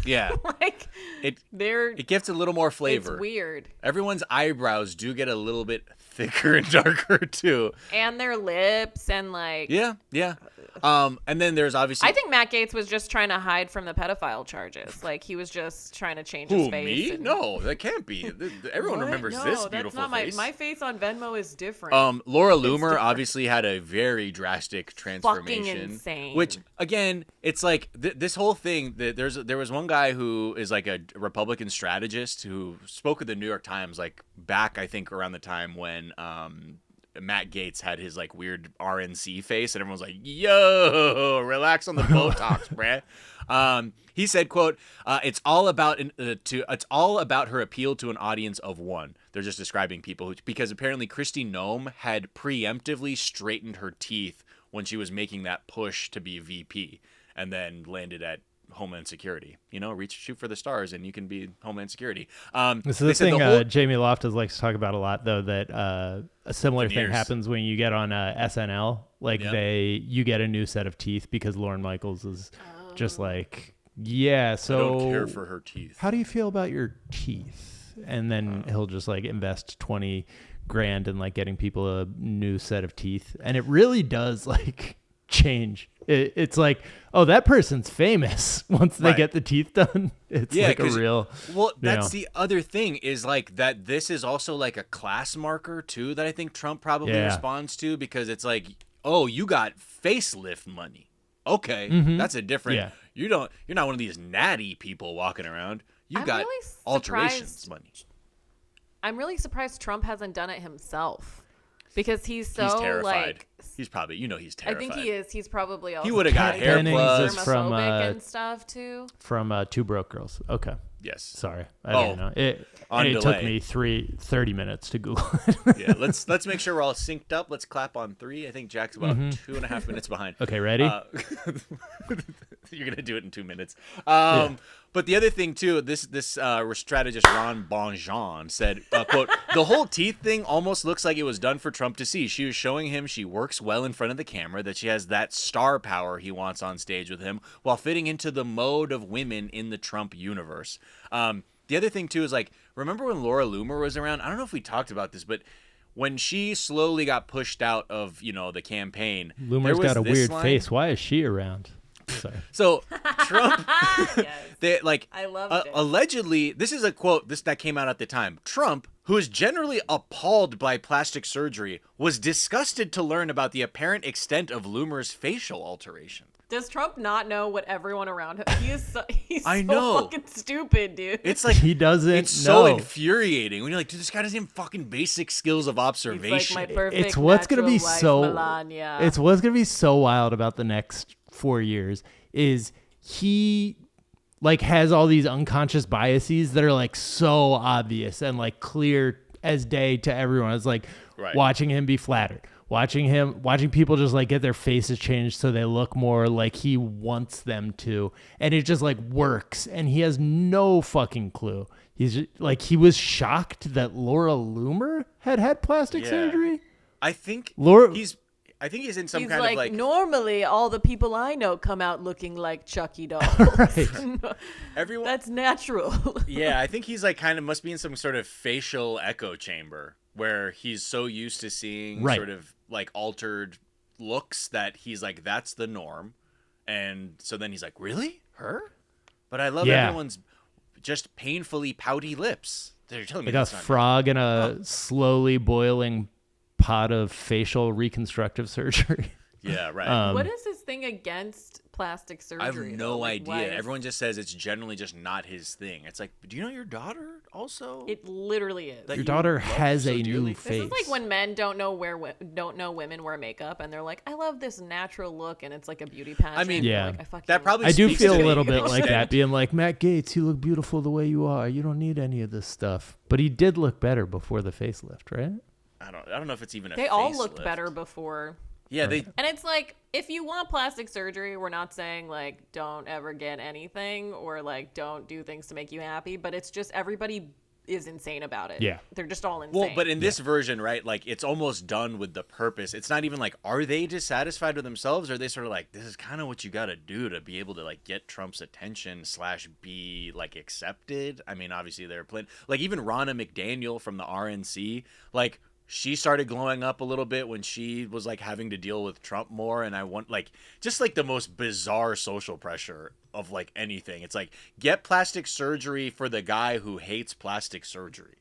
yeah, Like they're. it gives a little more flavor. It's weird. Everyone's eyebrows do get a little bit thicker and darker too. And their lips and like. Yeah, yeah. And then there's obviously I think Matt Gaetz was just trying to hide from the pedophile charges. Like he was just trying to change his who face. me? and- No, that can't be. Everyone What? remembers No, this that's beautiful not face. My face on Venmo is different. Laura Loomer different. obviously had a very drastic transformation. insane. Which again, it's like this whole thing. There was one guy who is like a Republican strategist who spoke at the New York Times like back I think around the time when Matt Gaetz had his like weird RNC face and everyone was like, yo, relax on the Botox, bruh. He said, quote, it's all about her appeal to an audience of one. They're just describing people because apparently Christy Nome had preemptively straightened her teeth when she was making that push to be VP and then landed at Homeland Security. You know, shoot for the stars and you can be Homeland Security. This is the thing Jamie Loftus likes to talk about a lot, though, that a similar thing Veneers. happens when you get on SNL. Like Yep. you get a new set of teeth because Lorne Michaels is just like, yeah, so I don't care for her teeth. how do you feel about your teeth? And then he'll just like invest 20 grand in like getting people a new set of teeth. And it really does like change. It's like, oh, that person's famous once they Right. get the teeth done. It's like a 'cause- real. Well, that's know. the other thing is like that. This is also like a class marker too that I think Trump probably Yeah. responds to because it's like, oh, you got facelift money. Okay, that's a different. Yeah. You're not one of these natty people walking around. You I'm got really alterations surprised- money. I'm really surprised Trump hasn't done it himself. Because he's terrified. like... He's probably, he's terrified. I think he is. He's probably also... He would have got hair Dennings plugs. is from and stuff, too. From Two Broke Girls. Okay. Yes. Sorry. I didn't know. It took me 30 minutes to Google it. Yeah, let's make sure we're all synced up. Let's clap on 3. I think Jack's about 2.5 minutes behind. Okay, ready? You're going to do it in 2 minutes. But the other thing, too, this strategist Ron Bonjean said, quote, "The whole teeth thing almost looks like it was done for Trump to see. She was showing him she works well in front of the camera, that she has that star power he wants on stage with him, while fitting into the mode of women in the Trump universe." The other thing, too, is like, remember when Laura Loomer was around? I don't know if we talked about this, but when she slowly got pushed out of, the campaign. Loomer's got a weird face. Why is she around? Sorry. So Trump, yes. I loved it. Allegedly, this is a quote that came out at the time. Trump, who is generally appalled by plastic surgery, was disgusted to learn about the apparent extent of Loomer's facial alteration. Does Trump not know what everyone around him? He's so fucking stupid, dude. It's like he doesn't. It's so infuriating when you're like, dude, this guy doesn't have fucking basic skills of observation. He's like my perfect it's what's gonna be wife, so. Melania. It's what's gonna be so wild about the next 4 years is he has all these unconscious biases that are like so obvious and like clear as day to everyone. It's like watching him be flattered. Watching people just like get their faces changed so they look more like he wants them to, and it just like works, and he has no fucking clue. He's just, like, he was shocked that Laura Loomer had plastic surgery. I think Laura. I think he's in some He's kind of like. Normally, all the people I know come out looking like Chucky dolls. Right. Everyone. That's natural. Yeah, I think he's like kind of must be in some sort of facial echo chamber where he's so used to seeing sort of like altered looks that he's like, that's the norm. And so then he's like, really? Her? But I love everyone's just painfully pouty lips. They're telling me like a frog in a slowly boiling pot of facial reconstructive surgery. Yeah, right. What is his thing against plastic surgery? I have no idea. Is... Everyone just says it's generally just not his thing. It's like, do you know your daughter also? It literally is. Your daughter has a new face. This is like when men don't know women wear makeup, and they're like, I love this natural look, and it's like a beauty pageant. I mean, yeah, like, that probably. I do speaks feel to a little me. bit like that, being like, Matt Gaetz, you look beautiful the way you are. You don't need any of this stuff. But he did look better before the facelift, right? I don't know if it's even a They facelift. all looked better before. Yeah, and it's like, if you want plastic surgery, we're not saying like don't ever get anything or like don't do things to make you happy, but it's just everybody is insane about it. Yeah. They're just all insane. Well, but in this version, right, like it's almost done with the purpose. It's not even like, are they dissatisfied with themselves? Or are they sort of like, this is kind of what you got to do to be able to like get Trump's attention / be like accepted? I mean, obviously they're playing, like even Ronna McDaniel from the RNC, like, she started glowing up a little bit when she was like having to deal with Trump more. And I want like just like the most bizarre social pressure of like anything. It's like, get plastic surgery for the guy who hates plastic surgery.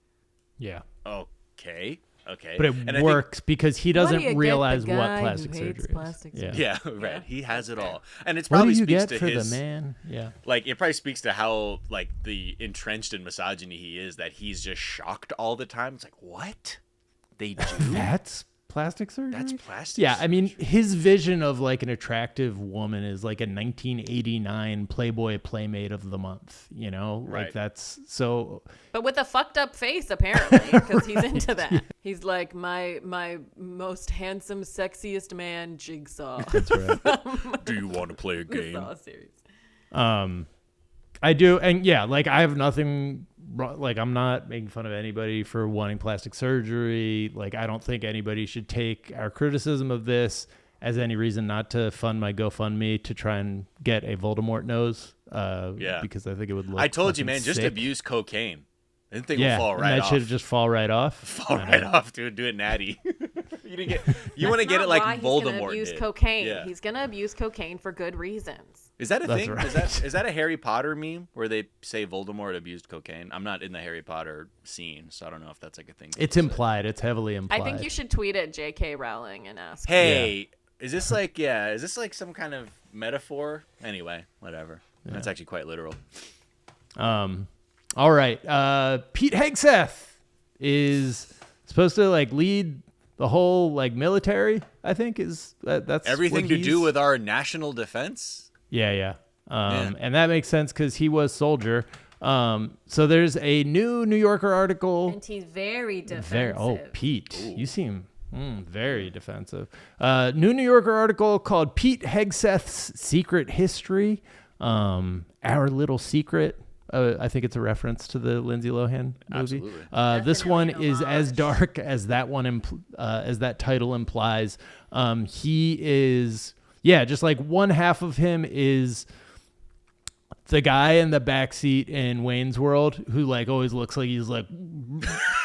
Yeah. Okay. But it works because he doesn't realize what plastic surgery is. Yeah, right. He has it all. And it's what probably do you speaks get to for his the man? Yeah. Like it probably speaks to how like the entrenched in misogyny he is, that he's just shocked all the time. It's like, what? They do? That's plastic surgery? That's plastic Yeah, surgery. I mean, his vision of like an attractive woman is like a 1989 Playboy Playmate of the Month, you know? Right. Like that's so... But with a fucked up face, apparently, because he's into that. He's like, my most handsome, sexiest man, Jigsaw. That's right. Do you want to play a game? Jigsaw series. I do, and yeah, like I have nothing... Like, I'm not making fun of anybody for wanting plastic surgery. Like, I don't think anybody should take our criticism of this as any reason not to fund my GoFundMe to try and get a Voldemort nose. Because I think it would look. I told you, man, sick. just abuse cocaine. And thing will fall right that off. should just fall right off. Fall right off, dude. Do it natty. You want to get it like Voldemort. He's gonna abuse did. cocaine. Yeah. He's gonna abuse cocaine for good reasons. Is that a That's thing? right. Is that a Harry Potter meme where they say Voldemort abused cocaine? I'm not in the Harry Potter scene, so I don't know if that's like a thing. It's implied. It's heavily implied. I think you should tweet at J.K. Rowling and ask. Hey, is this like some kind of metaphor? Anyway, whatever. Yeah. That's actually quite literal. All right. Pete Hegseth is supposed to like lead the whole like military, I think that's everything what to do with our national defense. Yeah. And that makes sense because he was soldier. So there's a new New Yorker article. And he's very defensive. Pete, you seem very defensive. New New Yorker article called Pete Hegseth's Secret History. Our Little Secret. I think it's a reference to the Lindsay Lohan movie. Absolutely. This one is as dark as that one, as that title implies. He is, just like one half of him is the guy in the backseat in Wayne's World who like always looks like he's like,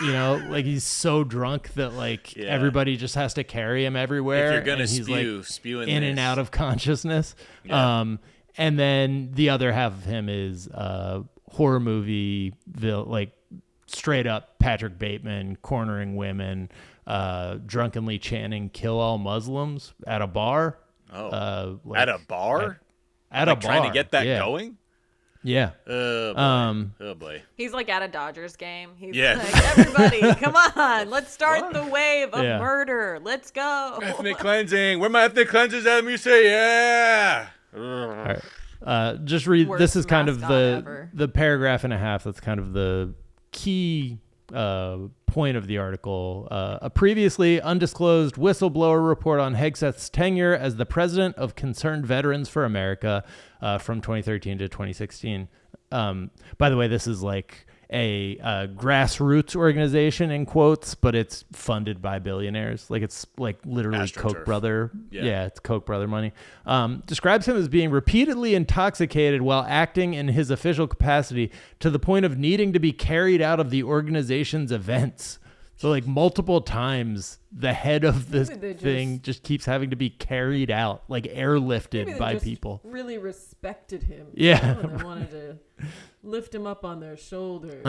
like he's so drunk that like everybody just has to carry him everywhere. If you're gonna he's spew in and out of consciousness. Yeah. And then the other half of him is horror movie, like straight up Patrick Bateman cornering women, drunkenly chanting "Kill all Muslims" at a bar. Oh, at a bar? At a bar. Trying to get that going? Yeah. Oh boy. He's like at a Dodgers game. He's like, everybody, come on, let's start the wave of murder. Let's go. Ethnic cleansing. Where my ethnic cleansers at? Me say yeah. All right. Just read. Worst this is kind of ever. the paragraph and a half. That's kind of the key point of the article. A previously undisclosed whistleblower report on Hegseth's tenure as the president of Concerned Veterans for America from 2013 to 2016. By the way, this is like a grassroots organization in quotes, but it's funded by billionaires. Like it's like literally AstroTurf. Koch brother. Yeah, it's Koch brother money. Describes him as being repeatedly intoxicated while acting in his official capacity to the point of needing to be carried out of the organization's events. So like multiple times the head of this thing just keeps having to be carried out, like airlifted by people. Really respected him. Yeah. They wanted to lift him up on their shoulders.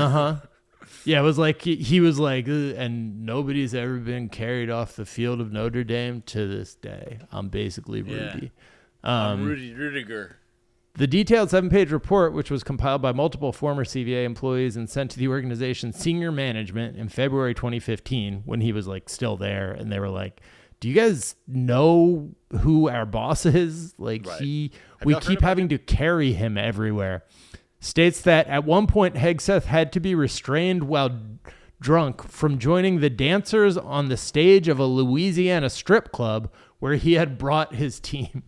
Yeah, it was like he was like, and nobody's ever been carried off the field of Notre Dame to this day. I'm basically Rudy. I'm Rudy Rudiger. The detailed 7-page report, which was compiled by multiple former CVA employees and sent to the organization's senior management in February 2015, when he was like still there, and they were like, "Do you guys know who our boss is? Like we keep having to carry him everywhere." States that at one point Hegseth had to be restrained while drunk from joining the dancers on the stage of a Louisiana strip club where he had brought his team.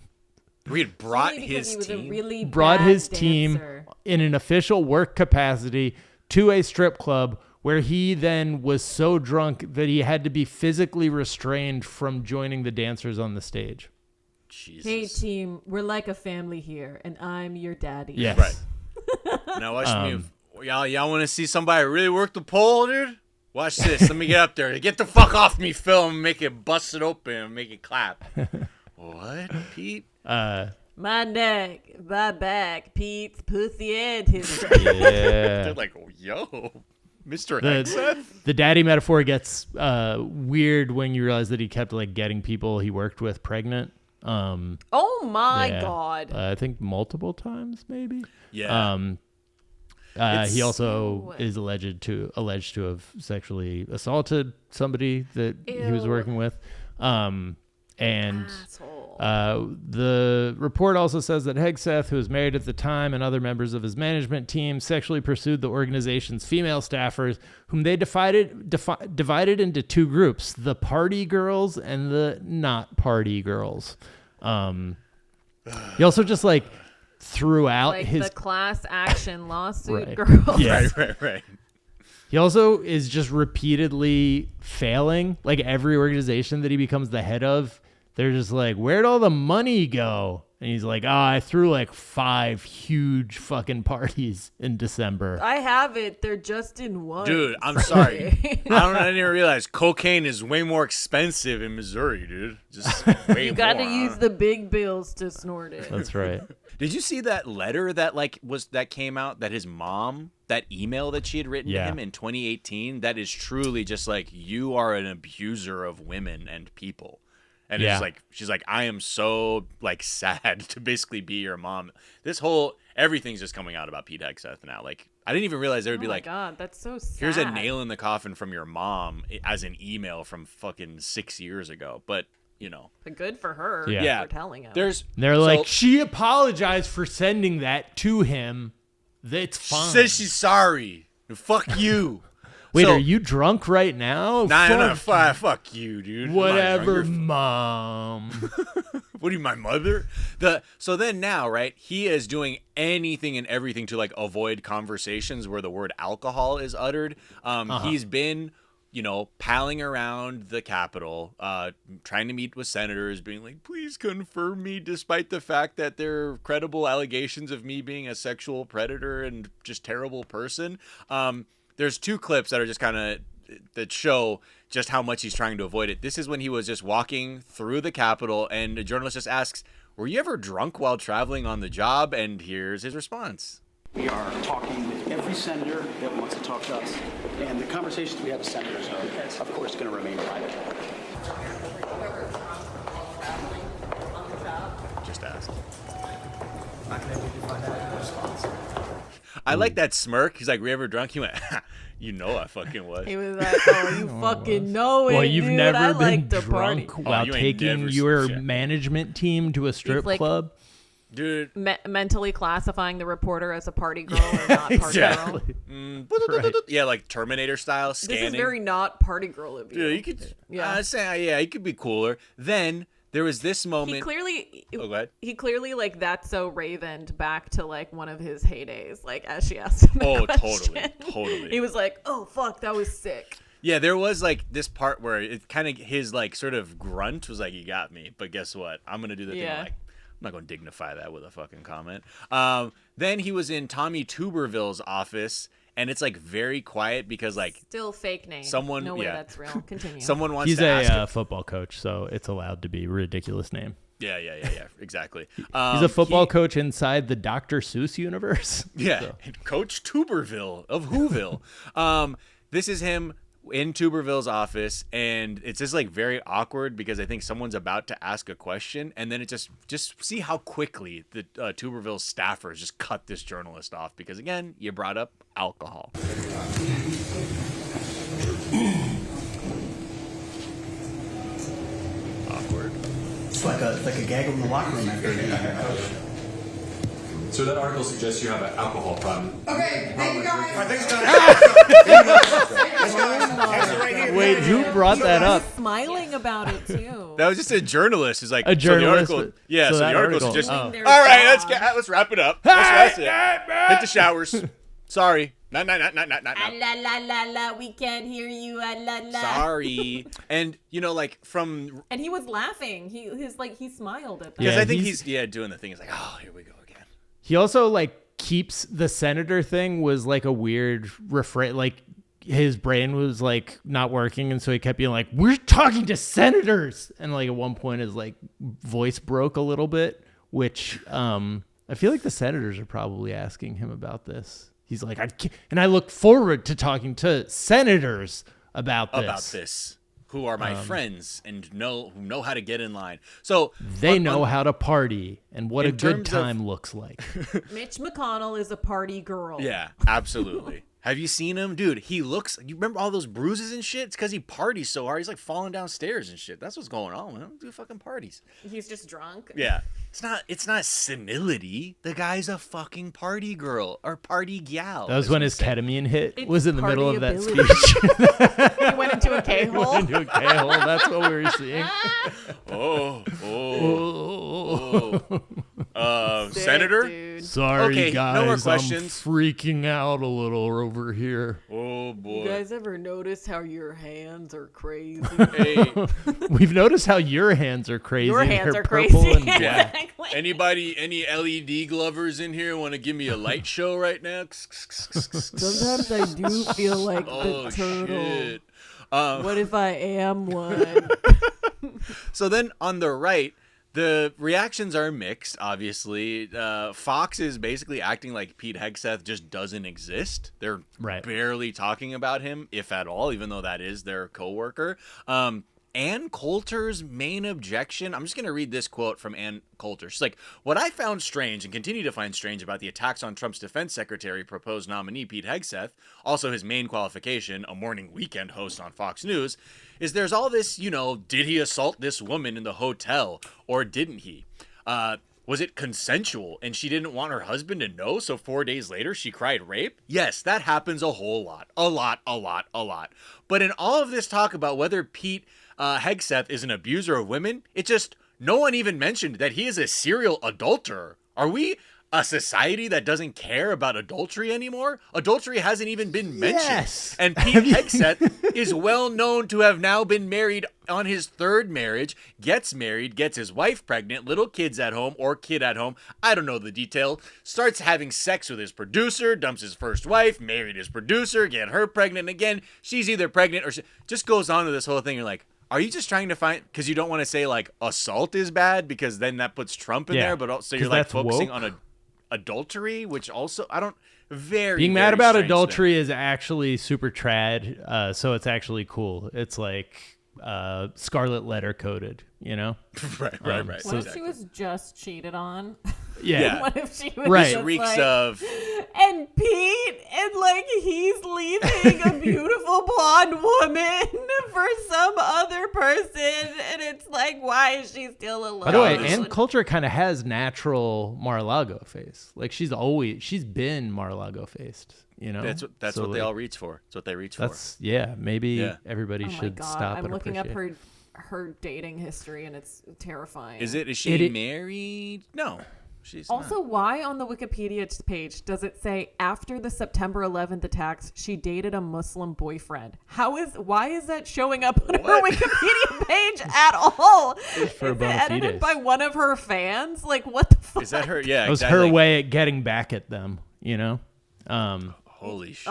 We had brought his he was team. A really brought bad his dancer. team in an official work capacity to a strip club where he then was so drunk that he had to be physically restrained from joining the dancers on the stage. Jesus. Hey team, we're like a family here, and I'm your daddy. Yes. Right. Now watch me. Y'all want to see somebody really work the pole, dude? Watch this. Let me get up there. Get the fuck off me, Phil, and make it bust it open and make it clap. What, Pete? My neck, my back, Pete's pussy and his. They're like, oh, yo, Mr. Hegseth? The daddy metaphor gets weird when you realize that he kept like getting people he worked with pregnant. Oh my God. I think multiple times, maybe. Yeah. He also is alleged to have sexually assaulted somebody that he was working with. The report also says that Hegseth, who was married at the time, and other members of his management team sexually pursued the organization's female staffers, whom they divided into two groups: the party girls and the not party girls. He also just like threw out like his the class action lawsuit Right. girl. Yes. Right. He also is just repeatedly failing. Like every organization that he becomes the head of, they're just like, where'd all the money go? And he's like, I threw like 5 huge fucking parties in December. I have it. They're just in one. Dude, I'm sorry. I didn't even realize cocaine is way more expensive in Missouri, dude. Just way You got to more, use the big bills to snort it. That's right. Did you see that letter that that came out, that his mom, that email that she had written to him in 2018? That is truly just like, you are an abuser of women and people. And it's like, she's like, I am so like sad to basically be your mom. Everything's just coming out about Pete Hegseth now. Like, I didn't even realize there would be like, God, that's so sad. here's a nail in the coffin from your mom as an email from fucking 6 years ago. But, you know. But good for her Yeah. for telling him. They're like, she apologized for sending that to him. That's fine. She says she's sorry. Fuck you. Wait, So- are you drunk right now? No. Fuck you, dude. Whatever, Mom. What are you, my mother? So then now, right, he is doing anything and everything to like avoid conversations where the word alcohol is uttered. He's been, you know, palling around the Capitol, trying to meet with senators, being like, please confirm me, despite the fact that there are credible allegations of me being a sexual predator and just terrible person. There's 2 clips that are just kind of that show just how much he's trying to avoid it. This is when he was just walking through the Capitol, and a journalist just asks, were you ever drunk while traveling on the job? And here's his response. We are talking with every senator that wants to talk to us, and the conversations we have with senators are, of course, going to remain private. Just ask. I like that smirk. He's like, were you ever drunk? He went, you know I fucking was. He was like, oh, you fucking know it, Well, you've dude. never I been like to drunk party. while you ain't taking never your shit. management team to a strip like- club. Dude. Mentally classifying the reporter as a party girl or not party girl. Yeah, like Terminator style scanning. This is very not party girl of you. Dude, you could Yeah. he could be cooler. Then there was this moment. He clearly, Oh, go ahead. he clearly like that's so Ravened back to like one of his heydays. Like as she asked him, the question. totally. He was like, "Oh fuck, that was sick." Yeah, there was like this part where it kind of his like sort of grunt was like, "You got me," but guess what? I'm gonna do the thing like. I'm not going to dignify that with a fucking comment. Then he was in Tommy Tuberville's office, and it's like very quiet because like Still fake name. someone- no way yeah. that's real. Continue. someone wants He's to ask him. a football coach, so it's allowed to be a ridiculous name. Yeah, exactly. He's a football coach inside the Dr. Seuss universe. Yeah, So. Coach Tuberville of Whoville. This is him in Tuberville's office, and it's just like very awkward because I think someone's about to ask a question, and then it just see how quickly the Tuberville staffers just cut this journalist off because again, you brought up alcohol. Awkward. It's like a gaggle in the locker room after So that article suggests you have an alcohol problem. Okay, thank you guys. Wait, who brought that up? Smiling about it too. That was just a journalist who's like A journalist, So the article, but- yeah, so so that the article's article- just. oh. All Their right, job. let's wrap it up. Let's hit the showers. Sorry. No. La la la la, we can't hear you. La la. Sorry. And you know, like from And he was laughing. He smiled at that. because Yeah, I think he's- he's doing the thing. He's like, oh, here we go again. He also like keeps the senator thing was like a weird refrain. Like his brain was like not working, and so he kept being like, "We're talking to senators," and like at one point his like voice broke a little bit, which I feel like the senators are probably asking him about this. He's like, I look forward to talking to senators about this. Who are my friends and who know how to get in line. So They know how to party and what a in good terms of- time looks like. Mitch McConnell is a party girl. yeah, absolutely. Have you seen him? Dude, he looks, you remember all those bruises and shit? It's because he parties so hard. He's like falling downstairs and shit. That's what's going on. We don't do fucking parties. He's just drunk. Yeah. It's not senility. The guy's a fucking party girl or party gal. That was when his ketamine hit. It's Was in the middle of that party-ability. speech. He went into a K-hole. Into a K-hole. That's what we were seeing. Sick, Senator? dude. Sorry, Okay, guys. no more I'm questions. freaking out a little over here. Oh, boy. You guys ever notice how your hands are crazy? Hey, We've noticed how your hands are crazy. Your hands They're are purple crazy. and black. Exactly. any LED glovers in here want to give me a light show right now? Sometimes I do feel like Oh, the turtle. shit. What if I am one? So then on the right, the reactions are mixed, obviously. Fox is basically acting like Pete Hegseth just doesn't exist. They're Right. barely talking about him, if at all, even though that is their coworker. Ann Coulter's main objection, I'm just going to read this quote from Ann Coulter. She's like, what I found strange and continue to find strange about the attacks on Trump's defense secretary proposed nominee Pete Hegseth, also his main qualification, a morning weekend host on Fox News, is there's all this, did he assault this woman in the hotel or didn't he? Was it consensual and she didn't want her husband to know, so 4 days later she cried rape? Yes, that happens a whole lot. A lot. But in all of this talk about whether Pete Hegseth is an abuser of women, no one even mentioned that he is a serial adulterer. Are we a society that doesn't care about adultery anymore? Adultery hasn't even been mentioned. Yes. And Pete Hegseth is well known to have now been married on his third marriage, gets married, gets his wife pregnant, little kids at home or kid at home, I don't know the detail, starts having sex with his producer, dumps his first wife, married his producer, get her pregnant again. She's either pregnant or just goes on to this whole thing. You're like, are you just trying to find, because you don't want to say like assault is bad because then that puts Trump in there, but also you're like focusing on adultery, which also being mad about adultery is actually super trad, so it's actually cool. It's like scarlet letter coded, right. What So if she was just cheated on? Yeah. What if she was Right. just reeks like, of and Pete, and like he's leaving a beautiful blonde woman for some other person, and it's like, why is she still alone? By the way, Ann Coulter kind of has natural Mar-A-Lago face. Like she's been Mar-A-Lago faced. That's what they all reach for. That's what they reach for. Maybe everybody Oh my should God, stop. I'm and looking up appreciate. her dating history, and it's terrifying. Is she married? No, she's Also, not. why on the Wikipedia page does it say after the September 11th attacks, she dated a Muslim boyfriend? Why is that showing up on her Wikipedia page at all? for Is it bona edited fides. by one of her fans? Like, what the fuck? Is that her? Yeah, It was exactly. her way at getting back at them. Holy shit.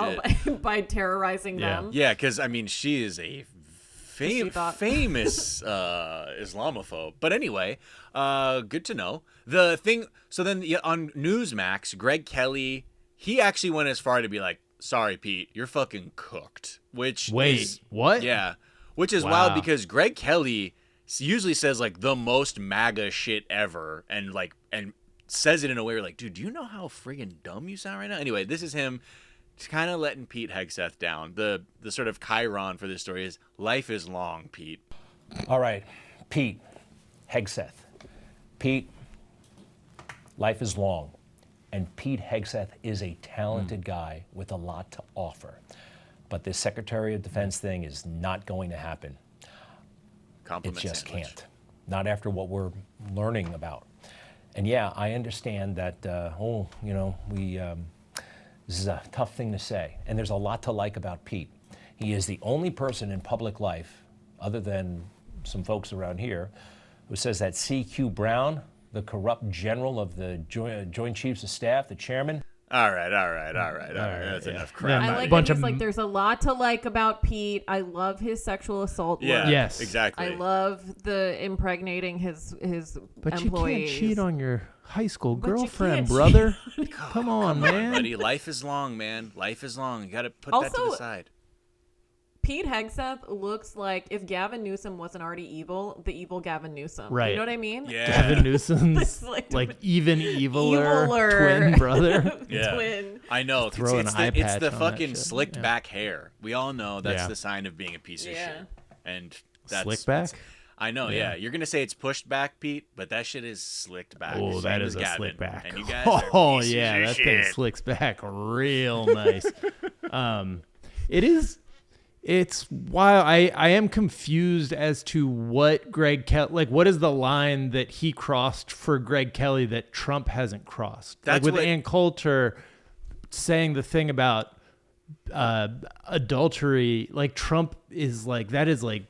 Oh, by terrorizing Yeah. them. Yeah, because she is a She thought- famous Islamophobe. But anyway, good to know. The thing. So then on Newsmax, Greg Kelly, he actually went as far to be like, "Sorry, Pete, you're fucking cooked." Which What? Yeah, which is wild because Greg Kelly usually says like the most MAGA shit ever, and says it in a way where like, dude, do you know how friggin' dumb you sound right now? Anyway, this is him kind of letting Pete Hegseth down. The sort of chyron for this story is life is long, Pete. All right, Pete Hegseth. Pete, life is long. And Pete Hegseth is a talented guy with a lot to offer. But this Secretary of Defense thing is not going to happen. Compliment It just sandwich. can't. Not after what we're learning about. And yeah, I understand that, this is a tough thing to say. And there's a lot to like about Pete. He is the only person in public life, other than some folks around here, who says that C.Q. Brown, the corrupt general of the Joint Chiefs of Staff, the chairman. All right. That's enough crap. I like that he's like, there's a lot to like about Pete. I love his sexual assault work. Yeah, Yes. exactly. I love the impregnating his But employees. you can't cheat on your high school But you girlfriend, can't brother. Come on, man. Buddy, life is long, man. Life is long. You got to put that to Also, the side. Pete Hegseth looks like if Gavin Newsom wasn't already evil, the evil Gavin Newsom. Right. You know what I mean? Yeah. Gavin Newsom's It's like even eviler Eviler. twin brother. Yeah. Twin. I know. Throw It's an eye the patch on that fucking shit. slicked Yeah. back hair. We all know that's Yeah. the sign of being a piece of Yeah. shit. And that's Slick back? I know, yeah. You're gonna say it's pushed back, Pete, but that shit is slicked back. Oh, Same that as is a Gavin. slick back. And you guys are Oh pieces yeah, of that shit. thing slicks back real nice. It is. It's wild. I am confused as to what Greg Kelly, like, what is the line that he crossed for Greg Kelly that Trump hasn't crossed? That's like with what- Ann Coulter saying the thing about adultery, like Trump is like, that is like,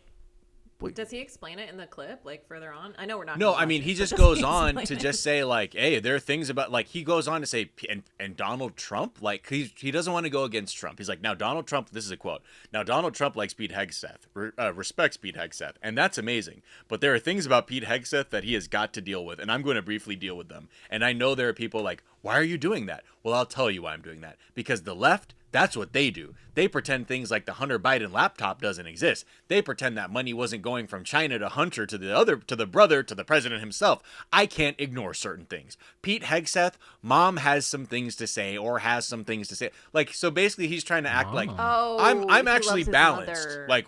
Does he explain it in the clip, like further on? I know we're not. No, gonna I mean, watch he it, just but does goes he on explain to it? just say, like, hey, there are things about, like, he goes on to say, and Donald Trump, like, he doesn't want to go against Trump. He's like, now, Donald Trump, this is a quote, now, Donald Trump likes Pete Hegseth, respects Pete Hegseth, and that's amazing. But there are things about Pete Hegseth that he has got to deal with, and I'm going to briefly deal with them. And I know there are people like, why are you doing that? Well, I'll tell you why I'm doing that. Because the left, That's what they do. They pretend things like the Hunter Biden laptop doesn't exist. They pretend that money wasn't going from China to Hunter to the brother, to the president himself. I can't ignore certain things. Pete Hegseth, mom has some things to say or has some things to say. Like, so basically he's trying to act like I'm actually balanced. Mother. Like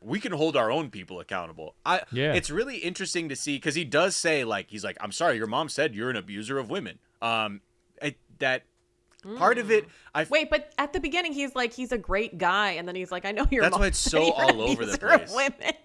we can hold our own people accountable. It's really interesting to see because he does say he's like, I'm sorry, your mom said you're an abuser of women. Part of it, wait, but at the beginning he's like he's a great guy, and then he's like, I know you're. That's why it's so all over the place.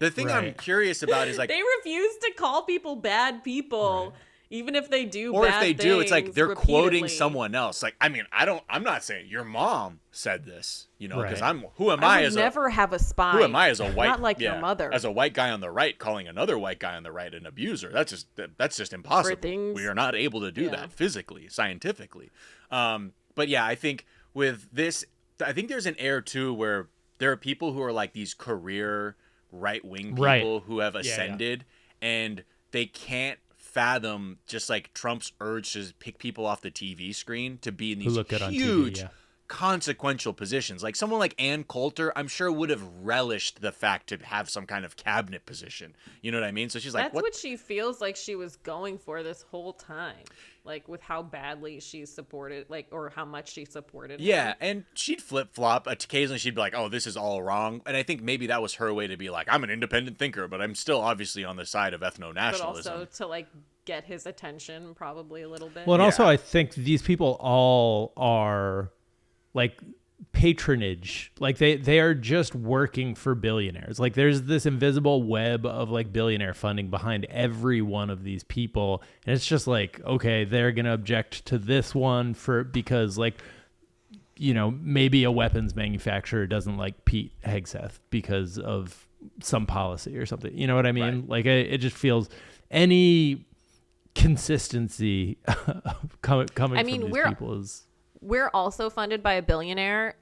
The thing I'm curious about is like they refuse to call people bad people, even if they do. Or bad if they do, it's like they're repeatedly. quoting someone else. Like, I mean, I'm not saying your mom said this, because who am I as never have a spy. Who am I as a white? Not like your mother. As a white guy on the right, calling another white guy on the right an abuser. That's just impossible. We are not able to do that physically, scientifically. But yeah, I think with this, I think there's an air too where there are people who are like these career right-wing people who have ascended and they can't fathom just like Trump's urge to pick people off the TV screen to be in these huge consequential positions. Like someone like Ann Coulter, I'm sure would have relished the fact to have some kind of cabinet position. You know what I mean? So she's like, that's what she feels like she was going for this whole time. Like with how badly she supported, or how much she supported. Yeah, him. and she'd flip-flop. Occasionally she'd be like, oh, this is all wrong. And I think maybe that was her way to be like, I'm an independent thinker, but I'm still obviously on the side of ethno-nationalism. But also to get his attention probably a little bit. Well, and also I think these people all are patronage. They are just working for billionaires. Like there's this invisible web of billionaire funding behind every one of these people, and it's just okay, they're gonna object to this one because maybe a weapons manufacturer doesn't like Pete Hegseth because of some policy or something. You know what I mean? It just feels any consistency coming from these people is. We're also funded by a billionaire.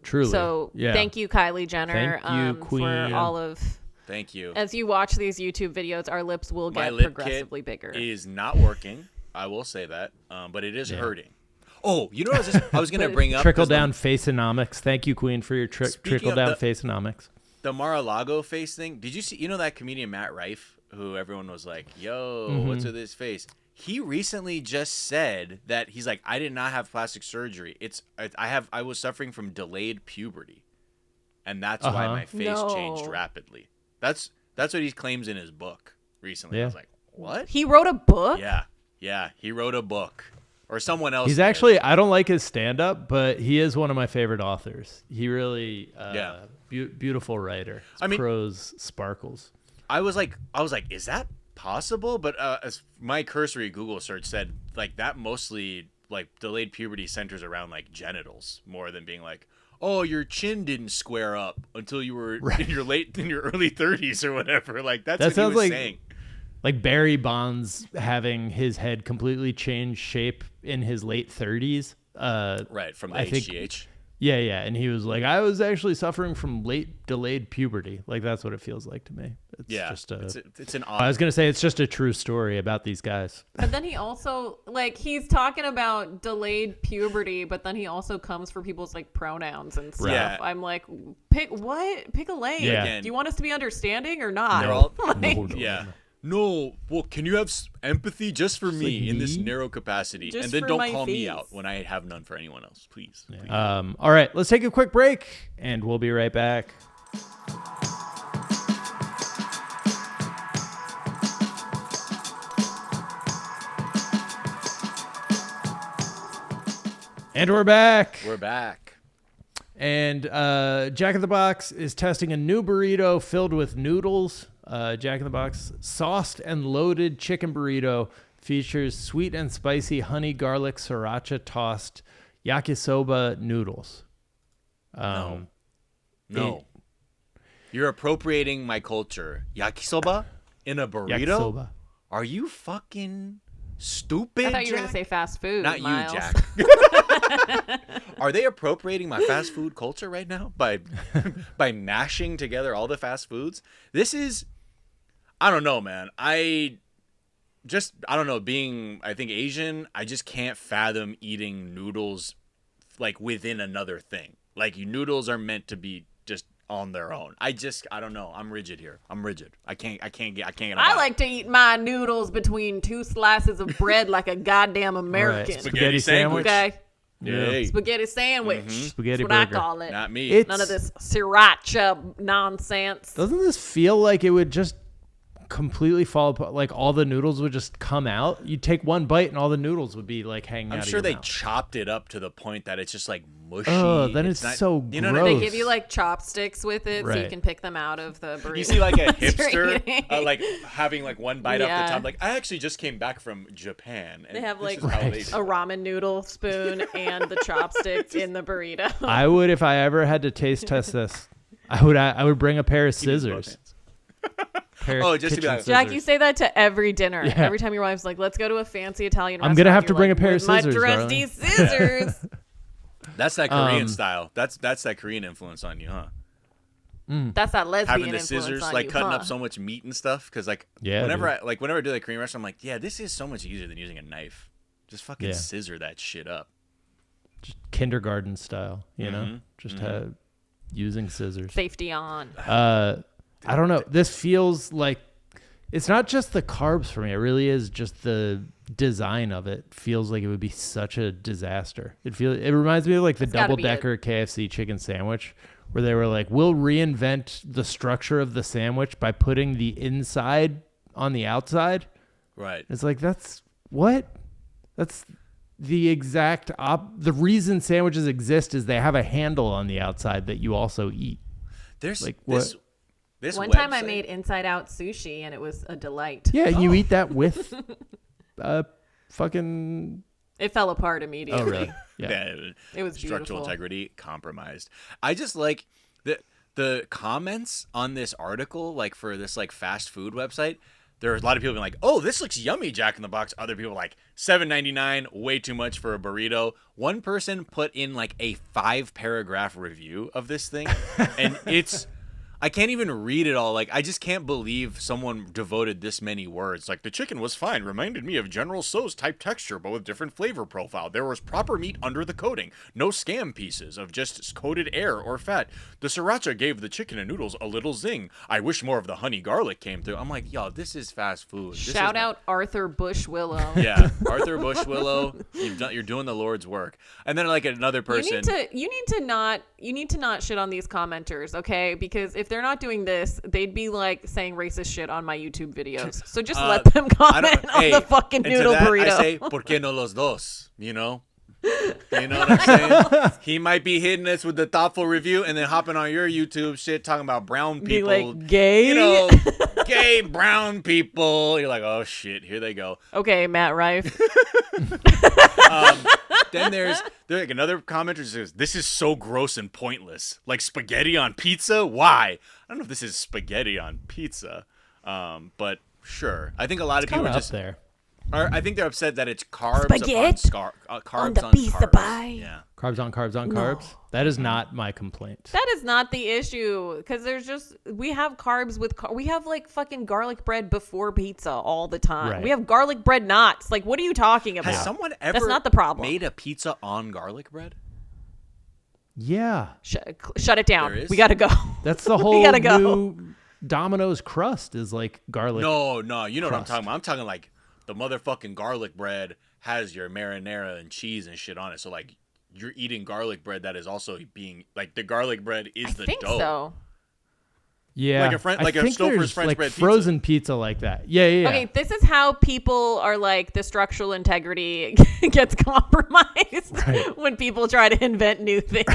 Truly. So thank you, Kylie Jenner, thank you, Queen. for all of. Thank you. As you watch these YouTube videos, our lips will My get lip progressively kit bigger. Is not working. I will say that, but it is hurting. Oh, you know what I was going to bring up? Trickle down faceonomics. Thank you, Queen, for your trickle down faceonomics. The Mar-a-Lago face thing. Did you see? That comedian Matt Rife, who everyone was like, "Yo, what's with his face?" He recently just said that he's like, I did not have plastic surgery. I was suffering from delayed puberty, and that's why my face changed rapidly. That's what he claims in his book recently. I was like, what? He wrote a book? Yeah, he wrote a book, or someone else. He's actually, I don't like his stand-up, but he is one of my favorite authors. He really, beautiful writer. His prose sparkles. I was like, is that possible? But as my cursory Google search said, that mostly delayed puberty centers around genitals more than being oh, your chin didn't square up until you were in your early 30s or whatever. That's what he was saying. Like Barry Bonds having his head completely change shape in his late 30s. From the HGH. Yeah, and he was like, I was actually suffering from late delayed puberty. That's what it feels like to me. It's just it's an odd. I was gonna say it's just a true story about these guys. But then he also he's talking about delayed puberty, but then he also comes for people's pronouns and stuff. Yeah. I'm like, pick a lane. Yeah. Do you want us to be understanding or not? No. No, well, can you have empathy just for me in this narrow capacity? Just and then for don't my call me face. out when I have none for anyone else, please. Please. All right, let's take a quick break, and we'll be right back. And we're back. We're back. And Jack in the Box is testing a new burrito filled with noodles. Jack in the Box sauced and loaded chicken burrito features sweet and spicy honey garlic sriracha tossed yakisoba noodles. No. You're appropriating my culture. Yakisoba in a burrito? Yakisoba. Are you fucking stupid, I thought you were Jack? going to say fast food, Not Miles. you, Jack. Are they appropriating my fast food culture right now by mashing together all the fast foods? This is, I don't know, man. I don't know, being, I think, Asian, I just can't fathom eating noodles like within another thing. Like noodles are meant to be just on their own. I don't know. I'm rigid here. I'm rigid. I can't get. I like to eat my noodles between 2 slices of bread like a goddamn American. Right. Spaghetti sandwich. Okay. Yeah. Spaghetti sandwich. Spaghetti That's what burger. I call it. Not me. It's- None of this sriracha nonsense. Doesn't this feel like it would just completely fall apart? Like all the noodles would just come out. You'd take one bite and all the noodles would be like hanging out. I'm of sure your they mouth. chopped it up to the point that it's just like mushy. Oh, then it's not, so you know what I gross. mean? They give you like chopsticks with it so you Right. can pick them out of the burrito. You see like a You're hipster eating. like having like one bite off Yeah. the top. Like I actually just came back from Japan. And They have this like is how they a do it. ramen noodle spoon and the chopsticks in the burrito. I would, if I ever had to taste test this, I would bring a pair of He needs both scissors. hands. Pair of Oh, just to be kitchen like- Jack, scissors. you say that to every dinner. Yeah. Every time your wife's like, "Let's go to a fancy Italian I'm restaurant." gonna have to you're bring like, a pair of "With my scissors, trusty darling." scissors. That's that Korean style. That's that Korean influence on you, huh? That's that lesbian Having the influence scissors, on like you, cutting huh? up so much meat and stuff. Because like Yeah, whenever dude. I do that Korean restaurant, I'm like, yeah, this is so much easier than using a knife. Just fucking Yeah. scissor that shit up. Just kindergarten style, you know, Mm-hmm. just using scissors. Safety on. I don't know. This feels like it's not just the carbs for me. It really is just the design of it. Feels like it would be such a disaster. It reminds me of like the gotta double be decker KFC chicken sandwich, where they were like, "We'll reinvent the structure of the sandwich by putting the inside on the outside." Right. It's like that's the exact the reason sandwiches exist is they have a handle on the outside that you also eat. There's Like, this One time I website- made inside out sushi and it was a delight. Yeah, and you eat that with fucking. It fell apart immediately. Oh, really? Yeah. Yeah, It was structural beautiful. integrity compromised. I just like the comments on this article, like for this like fast food website. There are a lot of people being like, "Oh, this looks yummy, Jack in the Box." Other people like $7.99, way too much for a burrito. One person put in like a 5-paragraph review of this thing, and I can't even read it all. Like, I just can't believe someone devoted this many words. Like, the chicken was fine. Reminded me of General Tso's type texture, but with different flavor profile. There was proper meat under the coating. No scam pieces of just coated air or fat. The sriracha gave the chicken and noodles a little zing. I wish more of the honey garlic came through. I'm like, yo, this is fast food. This Shout is out Arthur Bushwillow. Yeah, Arthur Bushwillow, you're doing the Lord's work. And then like another person. You need to not shit on these commenters, okay? Because if they're not doing this, they'd be like saying racist shit on my YouTube videos. So just let them comment on the fucking noodle burrito. I say, ¿por qué no los dos? You know? You know what I'm saying? He might be hitting us with the thoughtful review and then hopping on your YouTube shit talking about brown Be people. like, gay? You know, gay brown people. You're like, oh shit, here they go. Okay, Matt Rife. Then there's like another commenter says, "This is so gross and pointless. Like spaghetti on pizza? Why?" I don't know if this is spaghetti on pizza, but sure. I think a lot of people are Up just there. I think they're upset that it's carbs Spaghetti carbs on the on pizza carbs. pie. Yeah. Carbs on carbs on carbs. That is not my complaint. That is not the issue, because we have carbs we have like fucking garlic bread before pizza all the time. Right. We have garlic bread knots. Like, what are you talking about? Has someone ever That's not the problem. made a pizza on garlic bread? Yeah, Shut it down. There is? We gotta go. that's the whole gotta go. new Domino's crust is like garlic. No, you know what I'm crust. talking about. I'm talking like the motherfucking garlic bread has your marinara and cheese and shit on it. So like you're eating garlic bread that is also being like the garlic bread is the I think dough. so. Yeah, like I a think Stouffer's there's French like bread pizza. frozen pizza like that. Yeah. Okay, this is how people are like the structural integrity gets compromised when people try to invent new things.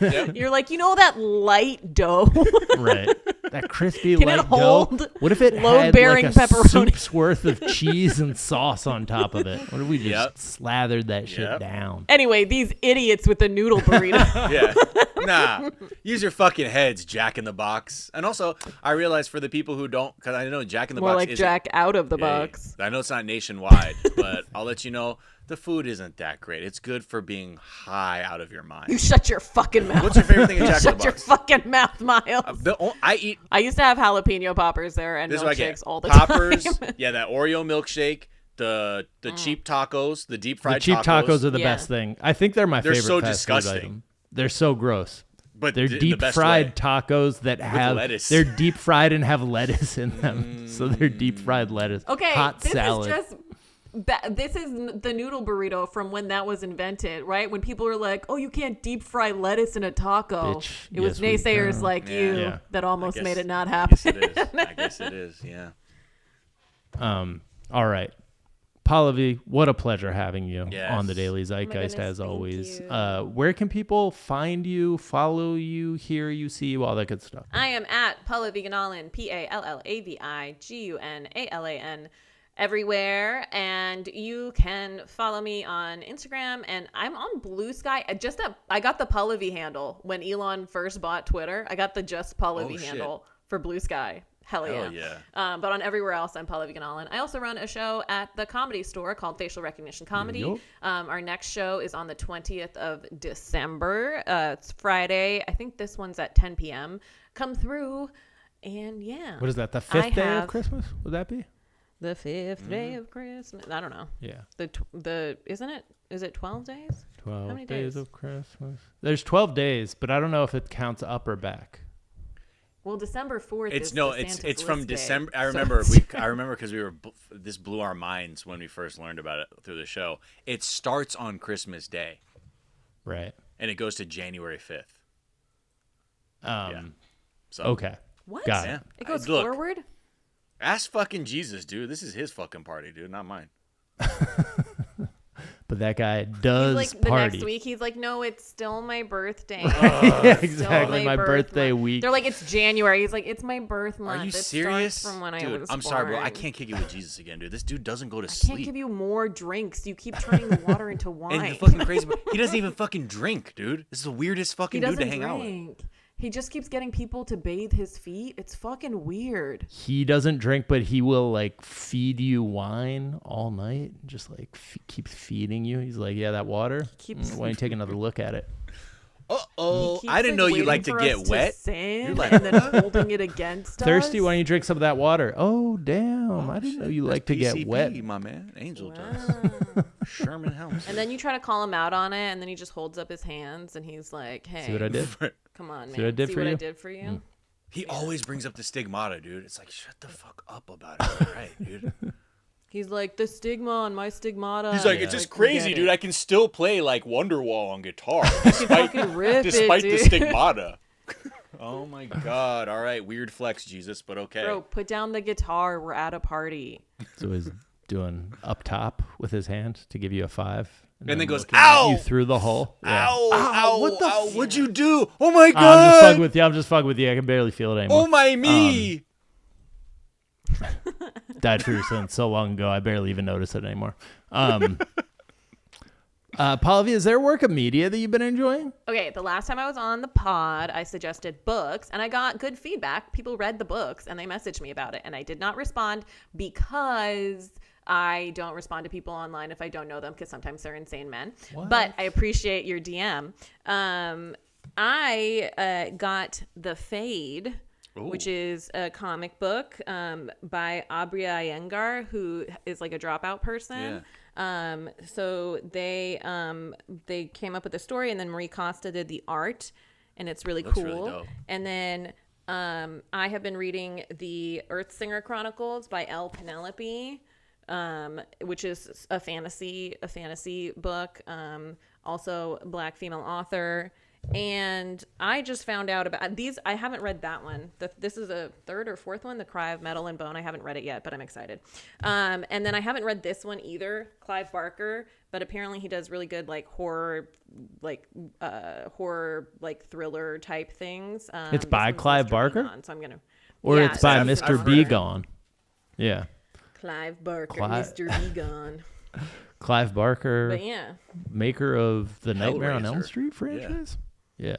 Yep. You're like, that light dough? Right. That crispy Can it light dough. hold What if it had load-bearing like a pepperoni? soup's worth of cheese and sauce on top of it? What if we just Yep. slathered that shit Yep. down? Anyway, these idiots with the noodle burrito. Yeah. Nah. Use your fucking heads, Jack in the Box. And also, I realize for the people who don't, because I know Jack in the More Box like isn't- Jack out of the Yeah, box. I know it's not nationwide, but I'll let you know the food isn't that great. It's good for being high out of your You mind. shut your fucking mouth. What's your favorite thing in Jack in the Shut your Box? fucking mouth, Miles. I eat I used to have jalapeno poppers there and this is what I milkshakes get. all the Poppers, time. yeah, that Oreo milkshake, The cheap tacos, the deep fried The cheap tacos are the Yeah. best thing. I think they're my They're favorite so fast food disgusting. item. They're so gross. But They're in the deep best fried way. tacos that have lettuce. they're deep fried and have lettuce in them. So they're deep fried lettuce. Okay, Hot this salad. is just. This is the noodle burrito from when that was invented, right? When people were like, "Oh, you can't deep fry lettuce in a taco." Bitch, It was yes, we naysayers can. like Yeah. you Yeah. that almost I made guess- it not I happen. guess it is. I guess it is. Yeah. All right. Pallavi, what a pleasure having you Yes. on the Daily Zeitgeist goodness, as thank always. you. Where can people find you, follow you, hear you, see you, all that good stuff? I am at Pallavi Gunalan, PALLAVIGUNALAN, everywhere, and you can follow me on Instagram, and I'm on Blue Sky. I got the Pallavi handle when Elon first bought Twitter. I got the just Pallavi shit. handle for Blue Sky. Hell yeah. Hell yeah. But on everywhere else, I'm Pallavi Gunalan. I also run a show at the Comedy Store called Facial Recognition Comedy. Yup. Our next show is on the 20th of December. It's Friday. I think this one's at 10 p.m. Come through, and yeah. What is that, the fifth I day of have Christmas? Would that be? The fifth day of Christmas. I don't know. Yeah. Isn't it? Is it 12 days? 12 many days days? of Christmas. There's 12 days, but I don't know if it counts up or back. Well, December 4th It's is no, the it's Santa's from List Day, December. I so remember it's- I remember because we were this blew our minds when we first learned about it through the show. It starts on Christmas Day Right. and it goes to January 5th. So Okay. What? Got yeah, it. It goes Look, forward? Ask fucking Jesus, dude. This is his fucking party, dude, not mine. But that guy He's does like the party. next week. He's like, no, it's still my birthday. Yeah, It's still exactly. My birthday month." week. They're like, it's January. He's like, it's my birth month. Are you It starts serious? From when I Dude, was I'm sorry, bro. I born. can't kick it with Jesus again, dude. This dude doesn't go to Can't sleep. give you more drinks. You keep turning the water into wine. And the fucking crazy, he doesn't even fucking drink, dude. This is the weirdest he fucking dude doesn't to hang out with. drink. He just keeps getting people to bathe his feet. It's fucking weird. He doesn't drink, but he will like feed you wine all night. Just like keeps feeding you. He's like, yeah, that water. keeps- Why don't you take another look at it? Uh-oh. He keeps, I didn't know you waiting like to for get us wet. Sing, You're like, and then holding it against Thirsty? us. Why don't you drink some of that water? Oh, damn. I didn't know you like to get PCP, wet. my man. Angel dust. Sherman Helms. And then you try to call him out on it, and then he just holds up his hands, and he's like, "Hey, See what I did? come on, man. See what I did See for what I you? did for you." He always brings up the stigmata, dude. It's like, shut the fuck up about it. All right, dude. He's like, "The stigma on my stigmata." He's like, it's just crazy, dude. I can still play like Wonderwall on guitar fucking rip despite it, the dude. stigmata. Oh my god. All right, weird flex, Jesus, but okay. Bro, put down the guitar. We're at a party. So he's doing up top with his hand to give you a 5. And then goes, looking at ow! You through the hole. Yeah. Ow, ow, what the ow, what'd you do? Oh my I'm god. just fucking with you. I'm just fucking with you. I can barely feel it anymore. Oh my me. Died for your sins so long ago. I barely even notice it anymore. Pallavi, is there work of media that you've been enjoying? Okay, the last time I was on the pod, I suggested books, and I got good feedback. People read the books, and they messaged me about it, and I did not respond because I don't respond to people online if I don't know them, because sometimes they're insane men. But I appreciate your DM. I got The Fade, which is a comic book by Aubrey Iyengar, who is like a dropout person. So they came up with the story, and then Marie Costa did the art, and it's really Looks cool. really dope. And then I have been reading the Earthsinger Chronicles by Elle Penelope, which is a fantasy book. Also Black female author. And I just found out about these. I haven't read that one. This is a third or fourth one, The Cry of Metal and Bone. I haven't read it yet, but I'm excited. And then I haven't read this one either, Clive Barker. But apparently he does really good like horror, thriller type things. It's This by one's Clive Mr. Barker? Egon, so I'm gonna. Or Yeah, it's by I've Mr. heard B it. Gone. Yeah. Clive Barker, Clive- Mr. Egon. Clive Barker, But yeah. maker of the Nightmare on Elm Hellraiser. Street franchise. Yeah.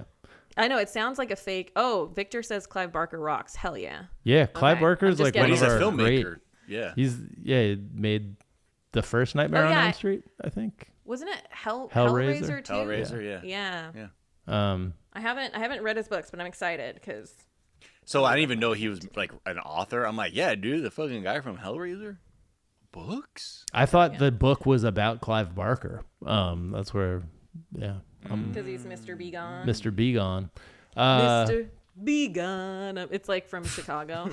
I know it sounds like a fake. Oh, Victor says Clive Barker rocks. Hell yeah. Yeah. Clive Okay. Barker I'm is just like getting- one He's of a our filmmaker. great. Yeah. He made the first Nightmare Oh, on yeah. Elm Street, I think. Wasn't it Hellraiser? Hellraiser too? Hellraiser, Yeah. Yeah. I haven't read his books, but I'm excited because So I didn't even know he was like an author. I'm like, yeah, dude, the fucking guy from Hellraiser. books? I thought the book was about Clive Barker. That's where, Because he's Mr. Be Gone. Mr. Be Gone. Mr. Be Gone. It's like from Chicago.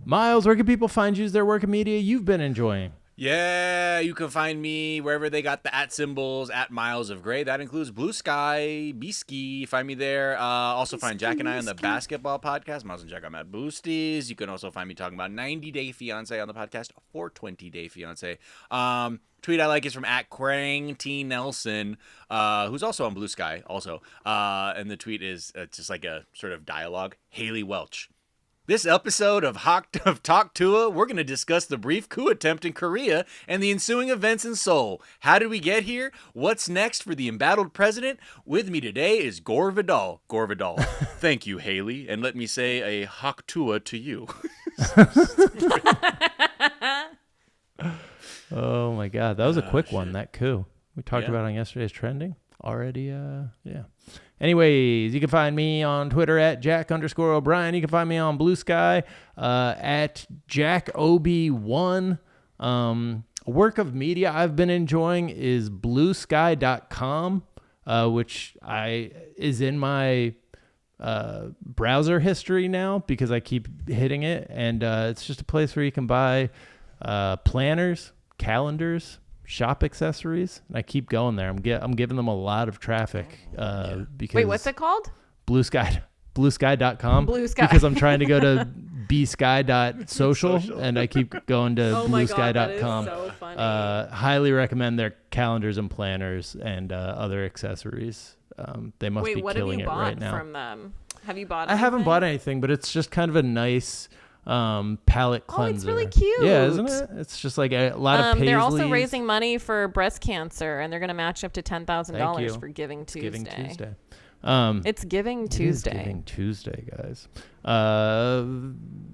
Miles, where can people find you? Is there work of media you've been enjoying? Yeah, you can find me wherever they got the @ symbols at Miles of Gray. That includes Blue Sky, Beesky. Find me there. Also find Jack and I on the basketball podcast. Miles and Jack, I'm at Boosties. You can also find me talking about 90 Day Fiance on the podcast, 420 Day Fiance. Tweet I like is from @Krang T Nelson, who's also on Blue Sky also. And the tweet is just like a sort of dialogue. Haley Welch. This episode of Talk Tua, we're going to discuss the brief coup attempt in Korea and the ensuing events in Seoul. How did we get here? What's next for the embattled president? With me today is Gore Vidal. Gore Vidal. Thank you, Haley. And let me say a Hak Tua to you. Oh, my God. That was a quick one, that coup. We talked about it on yesterday's trending. Already, yeah. Anyways, you can find me on Twitter at Jack_O'Brien. You can find me on Blue Sky at JackO'B1. Work of media I've been enjoying is bluesky.com, which is in my browser history now because I keep hitting it. And it's just a place where you can buy planners, calendars, shop accessories, and I keep going there. I'm giving them a lot of traffic because Wait, what's it called? bluesky.com. Blue Sky. Because I'm trying to go to bsky.social and I keep going to bluesky.com. That is so funny. Highly recommend their calendars and planners and other accessories. They must be killing it right now. What have you bought from them? Have you bought I haven't bought anything, but it's just kind of a nice palette cleanser. Oh, it's really cute. Yeah, isn't it? It's just like a lot of paisleys. They're also raising money for breast cancer, and they're going to match up to $10,000 for Giving Tuesday. Giving Tuesday. It's Giving Tuesday. It is Giving Tuesday, guys.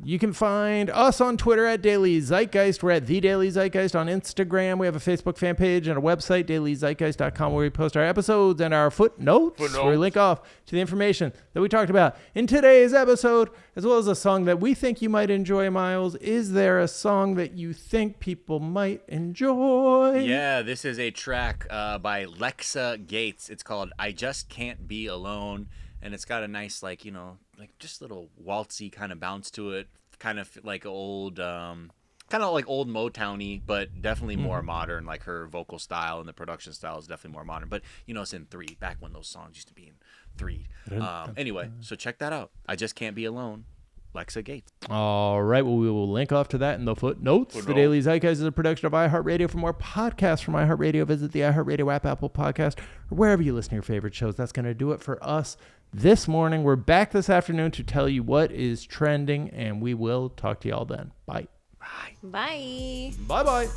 You can find us on Twitter at Daily Zeitgeist. We're at The Daily Zeitgeist on Instagram. We have a Facebook fan page and a website, dailyzeitgeist.com, where we post our episodes and our footnotes. Where we link off to the information that we talked about in today's episode, as well as a song that we think you might enjoy, Miles. Is there a song that you think people might enjoy? Yeah, this is a track by Lexa Gates. It's called I Just Can't Be Alone. And it's got a nice, like just little waltzy kind of bounce to it, kind of like old Motown-y, but definitely more modern. Like her vocal style and the production style is definitely more modern. But it's in 3, back when those songs used to be in 3. Anyway, so check that out. I Just Can't Be Alone. Lexa Gates. All right. Well, we will link off to that in the footnotes. The Daily Zeitgeist is a production of iHeartRadio. For more podcasts from iHeartRadio, visit the iHeartRadio app, Apple Podcast, or wherever you listen to your favorite shows. That's going to do it for us this morning. We're back this afternoon to tell you what is trending, and we will talk to y'all then. Bye. Bye. Bye-bye.